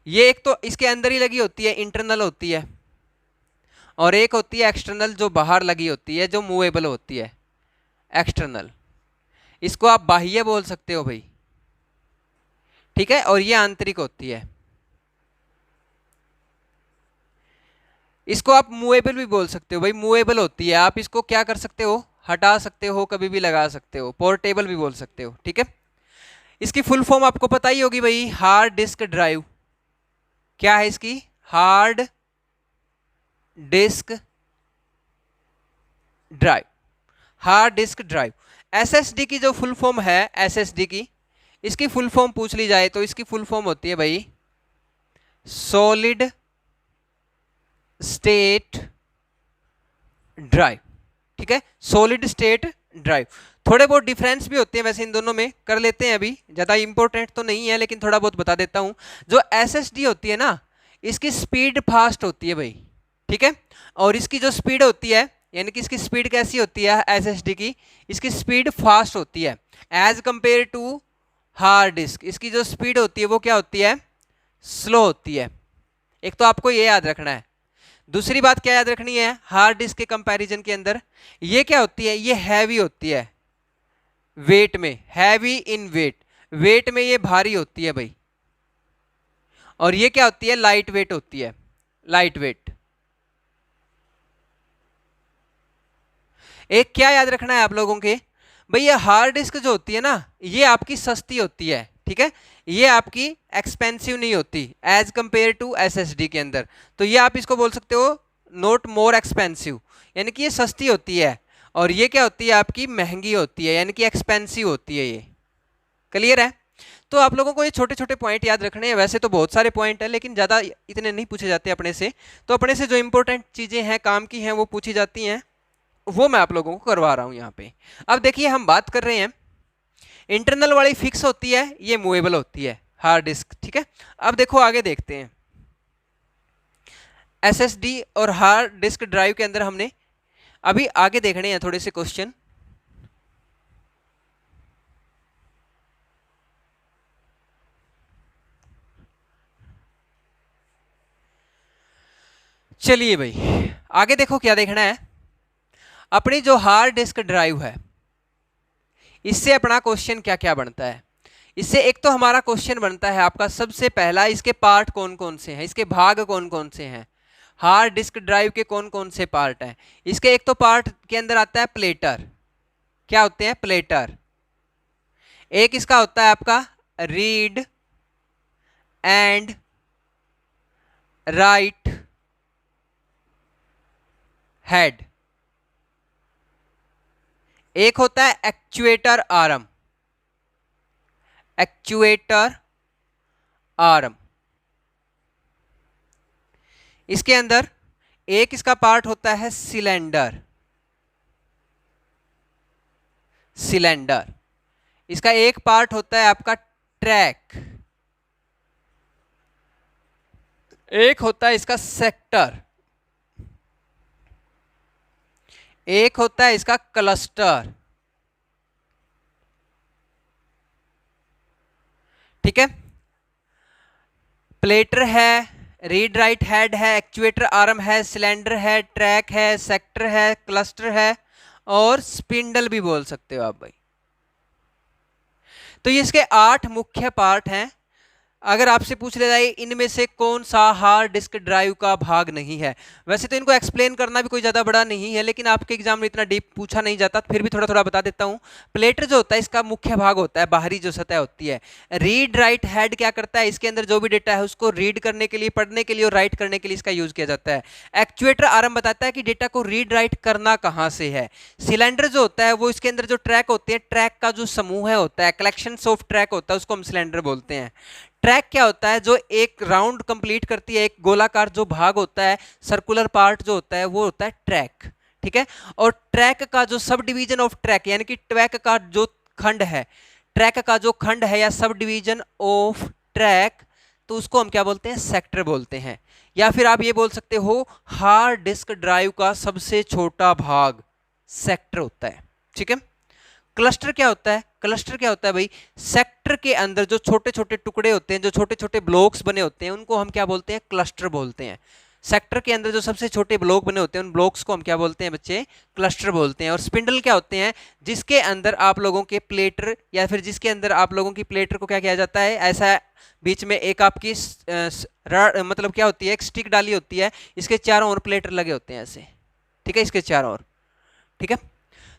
Speaker 1: ये एक तो इसके अंदर ही लगी होती है, इंटरनल होती है, और एक होती है एक्सटर्नल जो बाहर लगी होती है, जो मूवेबल होती है, एक्सटर्नल, इसको आप बाह्य बोल सकते हो भाई, ठीक है। और ये आंतरिक होती है, इसको आप मूवेबल भी बोल सकते हो भाई, मूवेबल होती है, आप इसको क्या कर सकते हो, हटा सकते हो, कभी भी लगा सकते हो, पोर्टेबल भी बोल सकते हो, ठीक है। इसकी फुल फॉर्म आपको पता ही होगी भाई, हार्ड डिस्क ड्राइव। क्या है इसकी, hard disk drive, hard disk drive. SSD की जो फुल फॉर्म है, एसएसडी की, इसकी फुल फॉर्म पूछ ली जाए तो इसकी फुल फॉर्म होती है भाई सॉलिड स्टेट ड्राइव, ठीक है, सॉलिड स्टेट ड्राइव। थोड़े बहुत डिफरेंस भी होते हैं वैसे इन दोनों में, कर लेते हैं, अभी ज़्यादा इंपॉर्टेंट तो नहीं है लेकिन थोड़ा बहुत बता देता हूं। जो एसएसडी होती है ना, इसकी स्पीड फास्ट होती है भाई, ठीक है, और इसकी जो स्पीड होती है, यानी कि इसकी स्पीड कैसी होती है एसएसडी की, इसकी स्पीड फास्ट होती है as compare to hard disk. इसकी जो स्पीड होती है वो क्या होती है, स्लो होती है। एक तो आपको ये याद रखना है। दूसरी बात क्या याद रखनी है, हार्ड डिस्क के कंपैरिजन के अंदर ये क्या होती है, ये हैवी होती है वेट में, हैवी इन वेट, वेट में ये भारी होती है भाई। और ये क्या होती है, लाइट वेट होती है, लाइट वेट। एक क्या याद रखना है आप लोगों के भाई, ये हार्ड डिस्क जो होती है ना, ये आपकी सस्ती होती है, ठीक है, ये आपकी एक्सपेंसिव नहीं होती एज कंपेयर टू एसएसडी के अंदर। तो ये आप इसको बोल सकते हो नॉट मोर एक्सपेंसिव, यानी कि ये सस्ती होती है, और ये क्या होती है आपकी महंगी होती है, यानी कि एक्सपेंसिव होती है ये। क्लियर है। तो आप लोगों को ये छोटे छोटे पॉइंट याद रखने हैं। वैसे तो बहुत सारे पॉइंट हैं लेकिन ज़्यादा इतने नहीं पूछे जाते अपने से, तो अपने से जो इंपॉर्टेंट चीज़ें हैं, काम की हैं, वो पूछी जाती हैं, वो मैं आप लोगों को करवा रहा हूं यहाँ पे। अब देखिए हम बात कर रहे हैं, इंटरनल वाली फिक्स होती है, ये मूवेबल होती है हार्ड डिस्क, ठीक है। अब देखो आगे देखते हैं, एसएसडी और हार्ड डिस्क ड्राइव के अंदर हमने अभी आगे देखने हैं थोड़े से क्वेश्चन। चलिए भाई आगे देखो क्या देखना है। अपनी जो हार्ड डिस्क ड्राइव है, इससे अपना क्वेश्चन क्या क्या बनता है। इससे एक तो हमारा क्वेश्चन बनता है आपका सबसे पहला, इसके पार्ट कौन कौन से हैं, इसके भाग कौन कौन से हैं, हार्ड डिस्क ड्राइव के कौन कौन से पार्ट हैं। इसके एक तो पार्ट के अंदर आता है प्लेटर, क्या होते हैं, प्लेटर। एक इसका होता है आपका रीड एंड राइट हेड। एक होता है एक्चुएटर आर्म, एक्चुएटर आर्म। इसके अंदर एक इसका पार्ट होता है सिलेंडर, सिलेंडर। इसका एक पार्ट होता है आपका ट्रैक, एक होता है इसका सेक्टर, एक होता है इसका क्लस्टर, ठीक है। प्लेटर है, रीड राइट हेड है, एक्चुएटर आर्म है, सिलेंडर है, ट्रैक है, सेक्टर है, क्लस्टर है, और स्पिंडल भी बोल सकते हो आप भाई। तो ये इसके 8 मुख्य पार्ट हैं। अगर आपसे पूछ लिया जाए इनमें से कौन सा हार्ड डिस्क ड्राइव का भाग नहीं है, वैसे तो इनको एक्सप्लेन करना भी कोई ज़्यादा बड़ा नहीं है, लेकिन आपके एग्जाम में इतना डीप पूछा नहीं जाता, फिर भी थोड़ा थोड़ा बता देता हूँ। प्लेटर जो होता है इसका मुख्य भाग होता है, बाहरी जो सतह होती है। रीड राइट हेड क्या करता है, इसके अंदर जो भी डेटा है उसको रीड करने के लिए, पढ़ने के लिए और राइट करने के लिए इसका यूज किया जाता है। एक्चुएटर आर्म बताता है कि डेटा को रीड राइट करना कहाँ से है। सिलेंडर जो होता है वो इसके अंदर जो ट्रैक होते हैं, ट्रैक का जो समूह है होता है, कलेक्शन ऑफ ट्रैक होता है, उसको हम सिलेंडर बोलते हैं। ट्रैक क्या होता है, जो एक राउंड कंप्लीट करती है, एक गोलाकार जो भाग होता है, सर्कुलर पार्ट जो होता है वो होता है ट्रैक, ठीक है। और ट्रैक का जो सब डिवीजन ऑफ ट्रैक, यानी कि ट्रैक का जो खंड है, ट्रैक का जो खंड है या सब डिवीजन ऑफ ट्रैक, तो उसको हम क्या बोलते हैं, सेक्टर बोलते हैं। या फिर आप ये बोल सकते हो हार्ड डिस्क ड्राइव का सबसे छोटा भाग सेक्टर होता है, ठीक है। क्लस्टर क्या होता है, क्लस्टर क्या होता है भाई, सेक्टर के अंदर जो छोटे छोटे टुकड़े होते हैं, जो छोटे छोटे ब्लॉक्स बने होते हैं, उनको हम क्या बोलते हैं, क्लस्टर बोलते हैं। सेक्टर के अंदर जो सबसे छोटे ब्लॉक बने होते हैं उन ब्लॉक्स को हम क्या बोलते हैं बच्चे, क्लस्टर बोलते हैं। और स्पिंडल क्या होते हैं, जिसके अंदर आप लोगों के प्लेटर या फिर जिसके अंदर आप लोगों की प्लेटर को क्या किया जाता है, ऐसा बीच में एक आपकी मतलब क्या होती है, एक स्टिक डाली होती है, इसके चारों ओर प्लेटर लगे होते हैं ऐसे, ठीक है, इसके चारों ओर, ठीक है।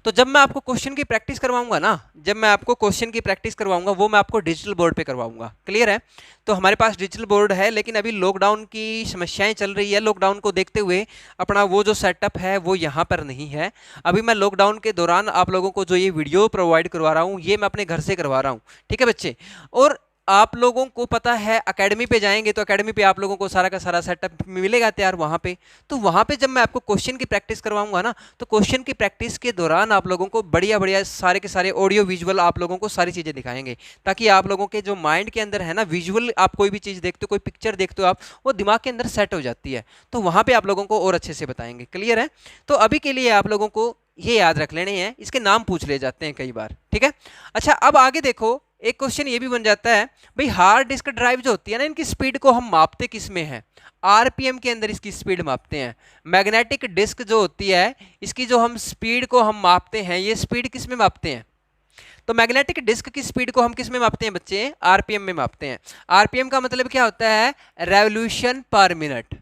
Speaker 1: तो जब मैं आपको क्वेश्चन की प्रैक्टिस करवाऊंगा ना, जब मैं आपको क्वेश्चन की प्रैक्टिस करवाऊंगा वो मैं आपको डिजिटल बोर्ड पे करवाऊंगा, क्लियर है। तो हमारे पास डिजिटल बोर्ड है, लेकिन अभी लॉकडाउन की समस्याएं चल रही है, लॉकडाउन को देखते हुए अपना वो जो सेटअप है वो यहाँ पर नहीं है। अभी मैं लॉकडाउन के दौरान आप लोगों को जो ये वीडियो प्रोवाइड करवा रहा हूँ ये मैं अपने घर से करवा रहा हूँ, ठीक है बच्चे। और आप लोगों को पता है एकेडमी पे जाएंगे तो एकेडमी पे आप लोगों को सारा का सारा सेटअप मिलेगा तैयार वहाँ पे। तो वहाँ पे जब मैं आपको क्वेश्चन की प्रैक्टिस करवाऊंगा ना, तो क्वेश्चन की प्रैक्टिस के दौरान आप लोगों को बढ़िया बढ़िया सारे के सारे ऑडियो विजुअल आप लोगों को सारी चीज़ें दिखाएंगे, ताकि आप लोगों के जो माइंड के अंदर है ना, विजुअल आप कोई भी चीज़ देखते हो, कोई पिक्चर देखते हो आप, वो दिमाग के अंदर सेट हो जाती है। तो वहाँ पर आप लोगों को और अच्छे से बताएंगे, क्लियर है। तो अभी के लिए आप लोगों को ये याद रख लेने हैं, इसके नाम पूछ ले जाते हैं कई बार, ठीक है। अच्छा, अब आगे देखो, एक क्वेश्चन ये भी बन जाता है भाई, हार्ड डिस्क ड्राइव जो होती है ना, इनकी स्पीड को हम मापते किस में है, आरपीएम के अंदर इसकी स्पीड मापते हैं। मैग्नेटिक डिस्क जो होती है इसकी जो हम स्पीड को हम मापते हैं, ये स्पीड किस में मापते हैं, तो मैग्नेटिक डिस्क की स्पीड को हम किस में मापते हैं बच्चे, आरपीएम में मापते हैं। आरपीएम का मतलब क्या होता है, रेवोल्यूशन पर मिनट,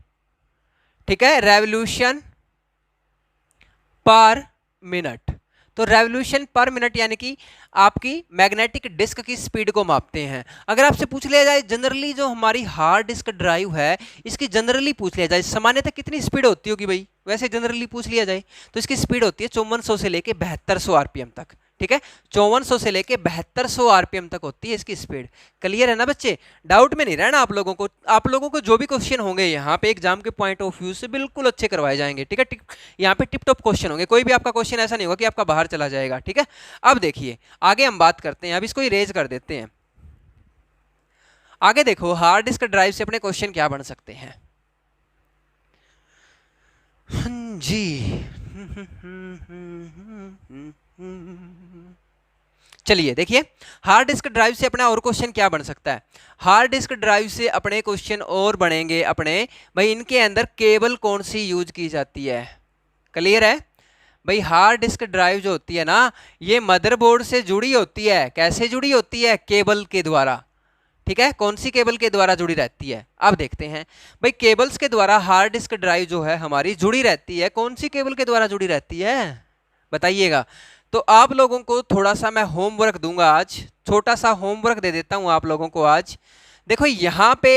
Speaker 1: ठीक है, रेवोल्यूशन पर मिनट। तो रेवोल्यूशन पर मिनट यानी कि आपकी मैग्नेटिक डिस्क की स्पीड को मापते हैं। अगर आपसे पूछ लिया जाए जनरली जो हमारी हार्ड डिस्क ड्राइव है इसकी जनरली पूछ लिया जाए सामान्यतः कितनी स्पीड होती होगी भाई, वैसे जनरली पूछ लिया जाए तो इसकी स्पीड होती है 5400 से लेके 7200 आरपीएम तक, ठीक है, 5400 से लेके 7200 आरपीएम तक होती है इसकी स्पीड। क्लियर है ना बच्चे, डाउट में नहीं रहना आप लोगों को। आप लोगों को जो भी क्वेश्चन होंगे यहाँ पे एग्जाम के पॉइंट ऑफ व्यू से बिल्कुल अच्छे करवाए जाएंगे, ठीक है। यहाँ पे टिप टॉप क्वेश्चन होंगे, कोई भी आपका क्वेश्चन ऐसा नहीं होगा कि आपका बाहर चला जाएगा, ठीक है। अब देखिए आगे हम बात करते हैं, अब इसको इरेज कर देते हैं। आगे देखो हार्ड डिस्क ड्राइव से अपने क्वेश्चन क्या बन सकते हैं जी। चलिए देखिए हार्ड डिस्क ड्राइव से अपना और क्वेश्चन क्या बन सकता है। हार्ड डिस्क ड्राइव से अपने क्वेश्चन और बनेंगे अपने, भाई इनके अंदर केबल कौन सी यूज की जाती है। क्लियर है भाई, हार्ड डिस्क ड्राइव जो होती है ना ये मदरबोर्ड से जुड़ी होती है। कैसे जुड़ी होती है, केबल के द्वारा, ठीक है। कौन सी केबल के द्वारा जुड़ी रहती है, अब देखते हैं भाई। केबल्स के द्वारा हार्ड डिस्क ड्राइव जो है हमारी जुड़ी रहती है। कौन सी केबल के द्वारा जुड़ी रहती है बताइएगा। तो आप लोगों को थोड़ा सा मैं होमवर्क दूंगा आज, छोटा सा होमवर्क दे देता हूं आप लोगों को आज। देखो यहाँ पे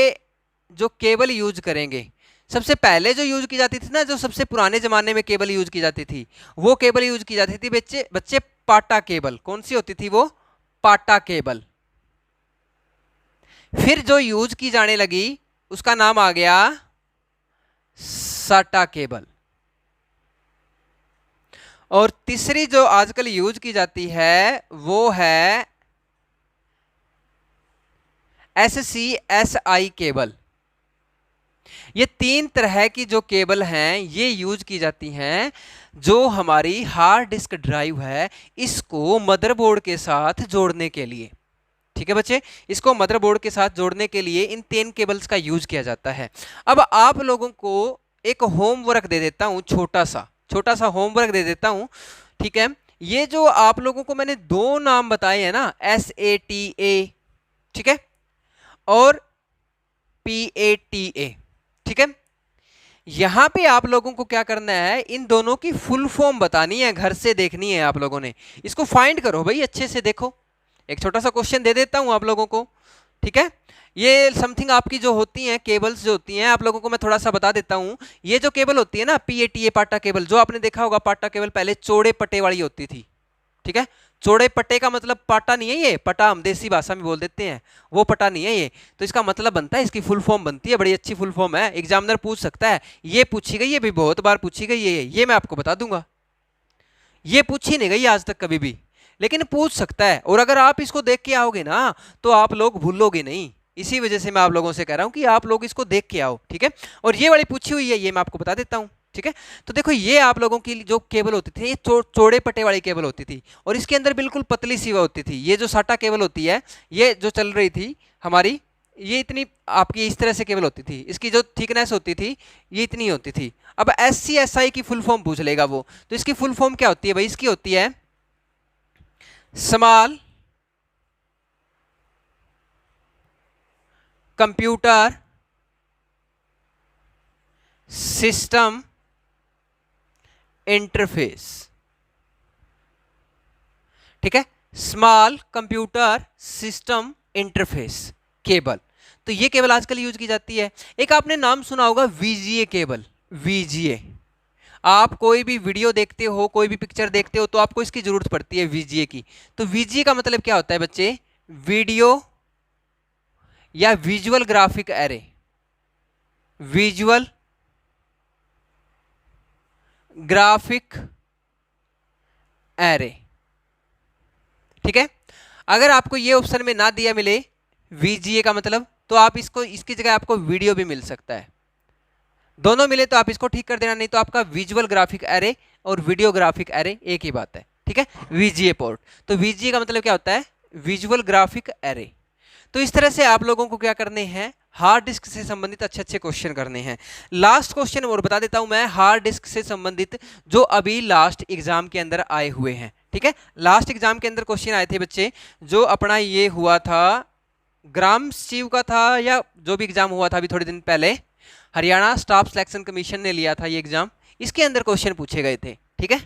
Speaker 1: जो केबल यूज करेंगे, सबसे पहले जो यूज की जाती थी ना, जो सबसे पुराने जमाने में केबल यूज की जाती थी, वो केबल यूज की जाती थी बच्चे पाटा केबल। कौन सी होती थी वो, पाटा केबल। फिर जो यूज की जाने लगी उसका नाम आ गया साटा केबल। और तीसरी जो आजकल यूज की जाती है वो है SCSI केबल। ये तीन तरह की जो केबल हैं ये यूज की जाती हैं जो हमारी हार्ड डिस्क ड्राइव है इसको मदरबोर्ड के साथ जोड़ने के लिए, ठीक है बच्चे। इसको मदरबोर्ड के साथ जोड़ने के लिए इन तीन केबल्स का यूज किया जाता है। अब आप लोगों को एक होमवर्क दे देता हूं, छोटा सा होमवर्क दे देता हूं, ठीक है। ये जो आप लोगों को मैंने दो नाम बताए हैं ना, SATA, ठीक है, और PATA, ठीक है। यहां पे आप लोगों को क्या करना है, इन दोनों की फुल फॉर्म बतानी है, घर से देखनी है आप लोगों ने। इसको फाइंड करो भाई, अच्छे से देखो। एक छोटा सा क्वेश्चन दे देता हूं आप लोगों को, ठीक है। ये समथिंग आपकी जो होती हैं केबल्स जो होती हैं, आप लोगों को मैं थोड़ा सा बता देता हूं। ये जो केबल होती है ना PATA पाटा केबल, जो आपने देखा होगा पाटा केबल पहले चौड़े पट्टे वाली होती थी, ठीक है। चौड़े पट्टे का मतलब पाटा नहीं है, ये पटा हम देसी भाषा में बोल देते हैं, वो पटा नहीं है ये। तो इसका मतलब बनता है, इसकी फुल फॉर्म बनती है, बड़ी अच्छी फुल फॉर्म है, एग्जामिनर पूछ सकता है। ये पूछी गई है भी, बहुत बार पूछी गई है, ये मैं आपको बता दूंगा। ये पूछी नहीं गई आज तक कभी भी, लेकिन पूछ सकता है। और अगर आप इसको देख के आओगे ना तो आप लोग भूलोगे नहीं, इसी वजह से मैं आप लोगों से कह रहा हूं कि आप लोग इसको देख के आओ, ठीक है। और ये वाली पूछी हुई है, ये मैं आपको बता देता हूं, ठीक है। तो देखो ये आप लोगों की जो केबल होती थी, ये चौड़े पट्टे वाली केबल होती थी और इसके अंदर बिल्कुल पतली सी होती थी। ये जो साटा केबल होती है, ये जो चल रही थी हमारी, ये इतनी आपकी इस तरह से केबल होती थी, इसकी जो थिकनेस होती थी ये इतनी होती थी। अब SCSI की फुल फॉर्म पूछ लेगा वो, तो इसकी फुल फॉर्म क्या होती है भाई? इसकी होती है स्मॉल कंप्यूटर सिस्टम इंटरफेस। ठीक है, small computer system interface cable. तो ये केबल आजकल यूज की जाती है। एक आपने नाम सुना होगा VGA केबल। VGA, आप कोई भी वीडियो देखते हो, कोई भी पिक्चर देखते हो तो आपको इसकी जरूरत पड़ती है VGA की। तो VGA का मतलब क्या होता है बच्चे? वीडियो या visual graphic array. Visual graphic array. ठीक है, अगर आपको ये ऑप्शन में ना दिया मिले VGA का मतलब, तो आप इसको, इसकी जगह आपको वीडियो भी मिल सकता है। दोनों मिले तो आप इसको ठीक कर देना, नहीं तो आपका विजुअल ग्राफिक एरे और वीडियो ग्राफिक एरे एक ही बात है। ठीक है, VGA पोर्ट। तो VGA का मतलब क्या होता है? Visual graphic array. तो इस तरह से आप लोगों को क्या करने हैं? हार्ड डिस्क से संबंधित अच्छे अच्छे क्वेश्चन करने हैं। लास्ट क्वेश्चन और बता देता हूं मैं, हार्ड डिस्क से संबंधित, जो अभी लास्ट एग्जाम के अंदर आए हुए हैं। ठीक है, लास्ट एग्जाम के अंदर क्वेश्चन आए थे बच्चे, जो अपना ये हुआ था ग्राम सचिव का था, या जो भी एग्जाम हुआ था अभी थोड़े दिन पहले, हरियाणा स्टाफ सिलेक्शन कमीशन ने लिया था ये एग्जाम, इसके अंदर क्वेश्चन पूछे गए थे। ठीक है,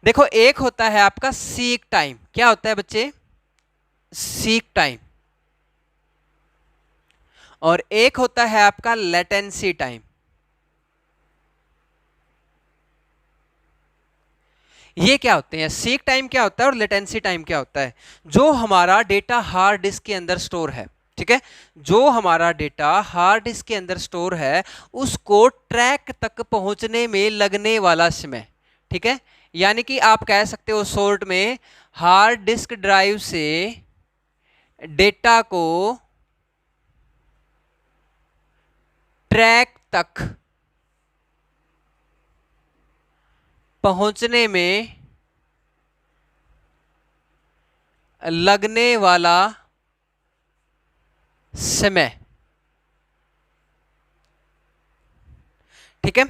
Speaker 1: देखो एक होता है आपका सीक टाइम। क्या होता है बच्चे? Seek time. और एक होता है आपका लेटेंसी टाइम। ये क्या होते हैं? सीक टाइम क्या होता है और लेटेंसी टाइम क्या होता है? जो हमारा डेटा हार्ड डिस्क के अंदर स्टोर है, ठीक है, जो हमारा डेटा हार्ड डिस्क के अंदर स्टोर है, उसको ट्रैक तक पहुंचने में लगने वाला समय। ठीक है, यानी कि आप कह सकते हो शॉर्ट में, हार्ड डिस्क ड्राइव से डेटा को ट्रैक तक पहुंचने में लगने वाला समय। ठीक है,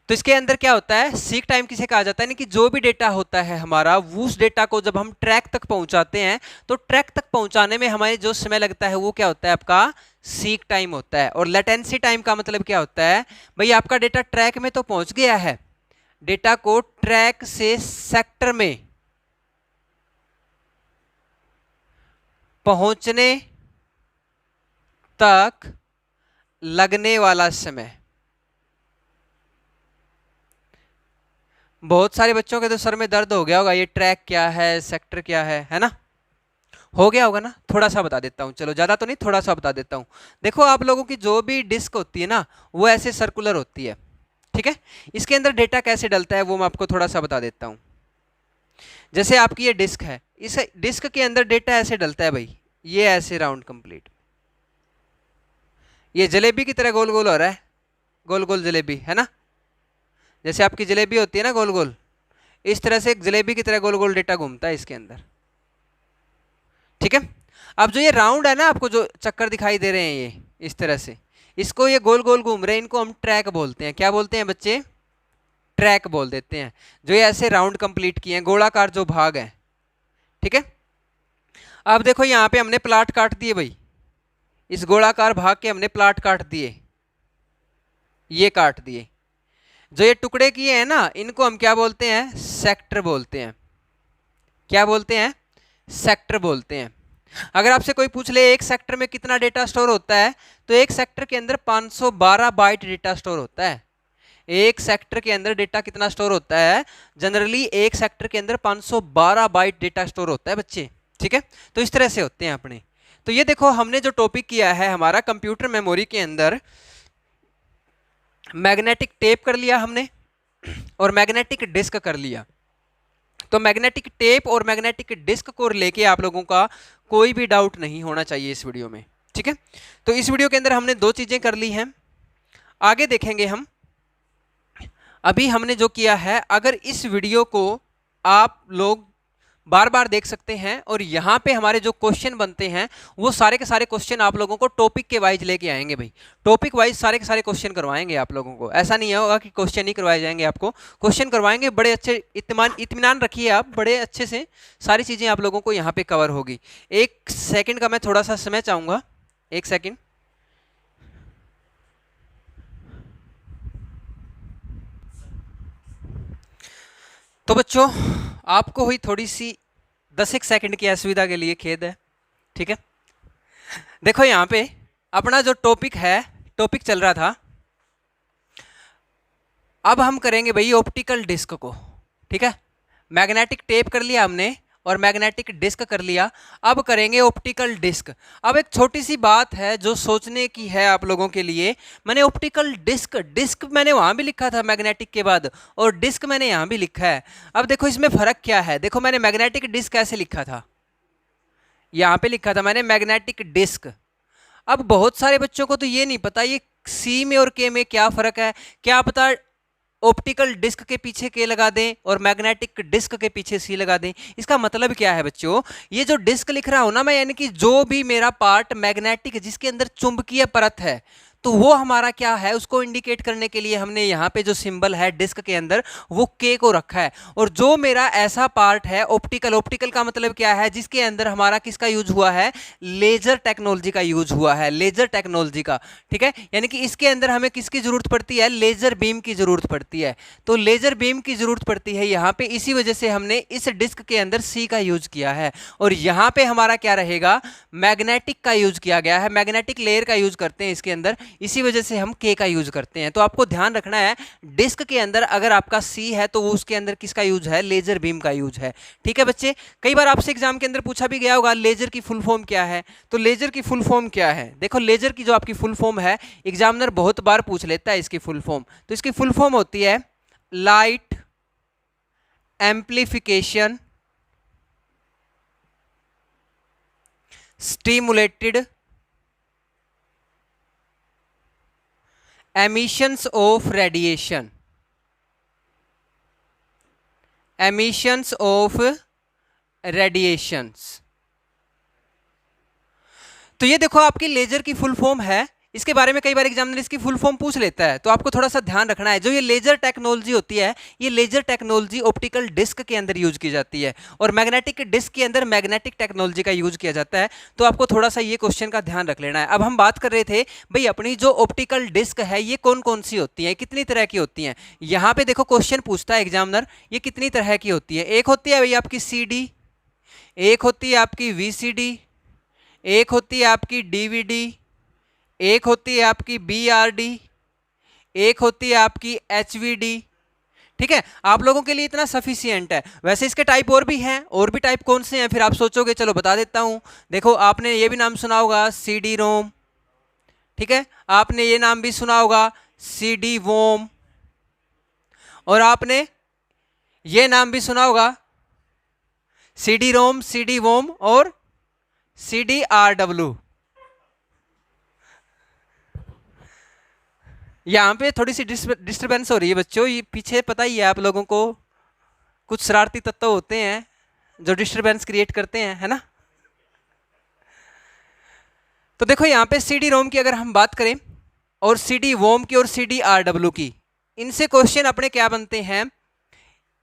Speaker 1: तो इसके अंदर क्या होता है? सीक टाइम किसे कहा जाता है? यानी कि जो भी डेटा होता है हमारा, उस डेटा को जब हम ट्रैक तक पहुंचाते हैं, तो ट्रैक तक पहुंचाने में हमारे जो समय लगता है वो क्या होता है? आपका सीक टाइम होता है। और लेटेंसी टाइम का मतलब क्या होता है? भाई आपका डेटा ट्रैक में तो पहुंच गया है, डेटा को ट्रैक से सेक्टर में पहुंचने तक लगने वाला समय। बहुत सारे बच्चों के तो सर में दर्द हो गया होगा, ये ट्रैक क्या है, सेक्टर क्या है ना? हो गया होगा ना? थोड़ा सा बता देता हूं, चलो ज्यादा तो नहीं, थोड़ा सा बता देता हूं। देखो आप लोगों की जो भी डिस्क होती है ना, वो ऐसे सर्कुलर होती है। ठीक है, इसके अंदर डेटा कैसे डलता है वो मैं आपको थोड़ा सा बता देता हूं। जैसे आपकी ये डिस्क है, इस डिस्क के अंदर डेटा ऐसे डलता है भाई, ये ऐसे राउंड कंप्लीट, ये जलेबी की तरह गोल गोल हो रहा है, गोल गोल जलेबी है ना? जैसे आपकी जलेबी होती है ना गोल गोल, इस तरह से एक जलेबी की तरह गोल गोल डेटा घूमता है इसके अंदर। ठीक है, अब जो ये राउंड है ना, आपको जो चक्कर दिखाई दे रहे हैं ये इस तरह से, इसको ये गोल गोल घूम रहे हैं, इनको हम ट्रैक बोलते हैं। क्या बोलते हैं बच्चे? ट्रैक बोल देते हैं। जो ये ऐसे राउंड कंप्लीट किए हैं, गोलाकार जो भाग है। ठीक है, अब देखो यहां पे हमने प्लाट काट दिए भाई, इस गोलाकार भाग के हमने प्लाट काट दिए, ये काट दिए। जो ये टुकड़े किए हैं ना, इनको हम क्या बोलते हैं? सेक्टर बोलते हैं। क्या बोलते हैं? सेक्टर बोलते हैं। अगर आपसे कोई पूछ ले एक सेक्टर में कितना डेटा स्टोर होता है, तो एक सेक्टर के अंदर 512 बाइट डेटा स्टोर होता है। एक सेक्टर के अंदर डेटा कितना स्टोर होता है? जनरली एक सेक्टर के अंदर 512 बाइट डेटा स्टोर होता है बच्चे। ठीक है, तो इस तरह से होते हैं अपने। तो ये देखो हमने जो टॉपिक किया है हमारा कंप्यूटर मेमोरी के अंदर, मैग्नेटिक टेप कर लिया हमने और मैग्नेटिक डिस्क कर लिया। तो मैग्नेटिक टेप और मैग्नेटिक डिस्क को लेके आप लोगों का कोई भी डाउट नहीं होना चाहिए इस वीडियो में। ठीक है, तो इस वीडियो के अंदर हमने दो चीजें कर ली हैं, आगे देखेंगे हम। अभी हमने जो किया है, अगर इस वीडियो को आप लोग बार बार देख सकते हैं। और यहाँ पे हमारे जो क्वेश्चन बनते हैं वो सारे के सारे क्वेश्चन आप लोगों को टॉपिक के वाइज लेके आएंगे भाई, टॉपिक वाइज सारे के सारे क्वेश्चन करवाएंगे आप लोगों को। ऐसा नहीं होगा कि क्वेश्चन ही करवाए जाएंगे, आपको क्वेश्चन करवाएंगे बड़े अच्छे। इत्मीनान रखिए आप, बड़े अच्छे से सारी चीजें आप लोगों को यहाँ पे कवर होगी। एक सेकंड का मैं थोड़ा सा समय चाहूंगा, एक सेकंड। तो बच्चों आपको हुई थोड़ी सी 10 सेकंड की असुविधा के लिए खेद है, ठीक है। देखो यहाँ पे अपना जो टॉपिक है, टॉपिक चल रहा था, अब हम करेंगे भाई ऑप्टिकल डिस्क को, ठीक है। मैग्नेटिक टेप कर लिया हमने और मैग्नेटिक डिस्क कर लिया, अब करेंगे ऑप्टिकल डिस्क। अब एक छोटी सी बात है जो सोचने की है आप लोगों के लिए, मैंने ऑप्टिकल डिस्क, डिस्क मैंने वहां भी लिखा था मैग्नेटिक के बाद, और डिस्क मैंने यहां भी लिखा है। अब देखो इसमें फर्क क्या है, देखो मैंने मैग्नेटिक डिस्क ऐसे लिखा था, यहां पे लिखा था मैंने मैग्नेटिक डिस्क। अब बहुत सारे बच्चों को तो ये नहीं पता ये सी में और के में क्या फर्क है, क्या पता ऑप्टिकल डिस्क के पीछे के लगा दें और मैग्नेटिक डिस्क के पीछे सी लगा दें। इसका मतलब क्या है बच्चों, ये जो डिस्क लिख रहा हूं ना मैं, यानी कि जो भी मेरा पार्ट मैग्नेटिक जिसके अंदर चुंबकीय परत है, तो वो हमारा क्या है, उसको इंडिकेट करने के लिए हमने यहाँ पे जो सिंबल है डिस्क के अंदर वो के को रखा है। और जो मेरा ऐसा पार्ट है ऑप्टिकल, ऑप्टिकल का मतलब क्या है, जिसके अंदर हमारा किसका यूज हुआ है, लेजर टेक्नोलॉजी का यूज हुआ है, लेजर टेक्नोलॉजी का, ठीक है। यानी कि इसके अंदर हमें किसकी जरूरत पड़ती है, लेजर बीम की जरूरत पड़ती है। तो लेजर बीम की जरूरत पड़ती है यहाँ पे, इसी वजह से हमने इस डिस्क के अंदर सी का यूज किया है। और यहाँ पे हमारा क्या रहेगा, मैग्नेटिक का यूज किया गया है, मैग्नेटिक लेयर का यूज करते हैं इसके अंदर, इसी वजह से हम के का यूज करते हैं। तो आपको ध्यान रखना है डिस्क के अंदर अगर आपका सी है तो वो उसके अंदर किसका यूज है, लेजर बीम का यूज है, ठीक है बच्चे। कई बार आपसे एग्जाम के अंदर पूछा भी गया होगा लेजर की फुल फॉर्म क्या है, तो लेजर की फुल फॉर्म क्या है, देखो लेजर की जो आपकी फुल फॉर्म है एग्जामिनर बहुत बार पूछ लेता है इसकी फुल फॉर्म। तो इसकी फुल फॉर्म होती है light amplification stimulated emissions of radiation, emissions of radiations। तो ये देखो आपकी लेजर की फुल फॉर्म है, इसके बारे में कई बार एग्जामिनर इसकी फुल फॉर्म पूछ लेता है, तो आपको थोड़ा सा ध्यान रखना है। जो ये लेजर टेक्नोलॉजी होती है, ये लेजर टेक्नोलॉजी ऑप्टिकल डिस्क के अंदर यूज की जाती है और मैग्नेटिक डिस्क के अंदर मैग्नेटिक टेक्नोलॉजी का यूज किया जाता है। तो आपको थोड़ा सा ये क्वेश्चन का ध्यान रख लेना है। अब हम बात कर रहे थे भाई अपनी जो ऑप्टिकल डिस्क है ये कौन कौन सी होती है, कितनी तरह की होती है। यहाँ पे देखो क्वेश्चन पूछता है एग्जामिनर ये कितनी तरह की होती है। एक होती है भाई आपकी CD, एक होती है आपकी VCD, एक होती है आपकी DVD, एक होती है आपकी BRD, एक होती है आपकी HVD, ठीक है। आप लोगों के लिए इतना सफिशिएंट है। वैसे इसके टाइप और भी हैं, और भी टाइप कौन से हैं फिर आप सोचोगे, चलो बता देता हूं। देखो आपने ये भी नाम सुना होगा CD रोम, ठीक है, आपने ये नाम भी सुना होगा CD वोम, और आपने ये नाम भी सुना होगा CD रोम, CD वोम और CDRW। यहाँ पे थोड़ी सी डिस्टरबेंस हो रही है बच्चों, ये पीछे पता ही है आप लोगों को कुछ शरारती तत्व होते हैं जो डिस्टरबेंस क्रिएट करते हैं, है ना। तो देखो यहाँ पे CD रोम की अगर हम बात करें और CD वोम की और CDRW की, इनसे क्वेश्चन अपने क्या बनते हैं,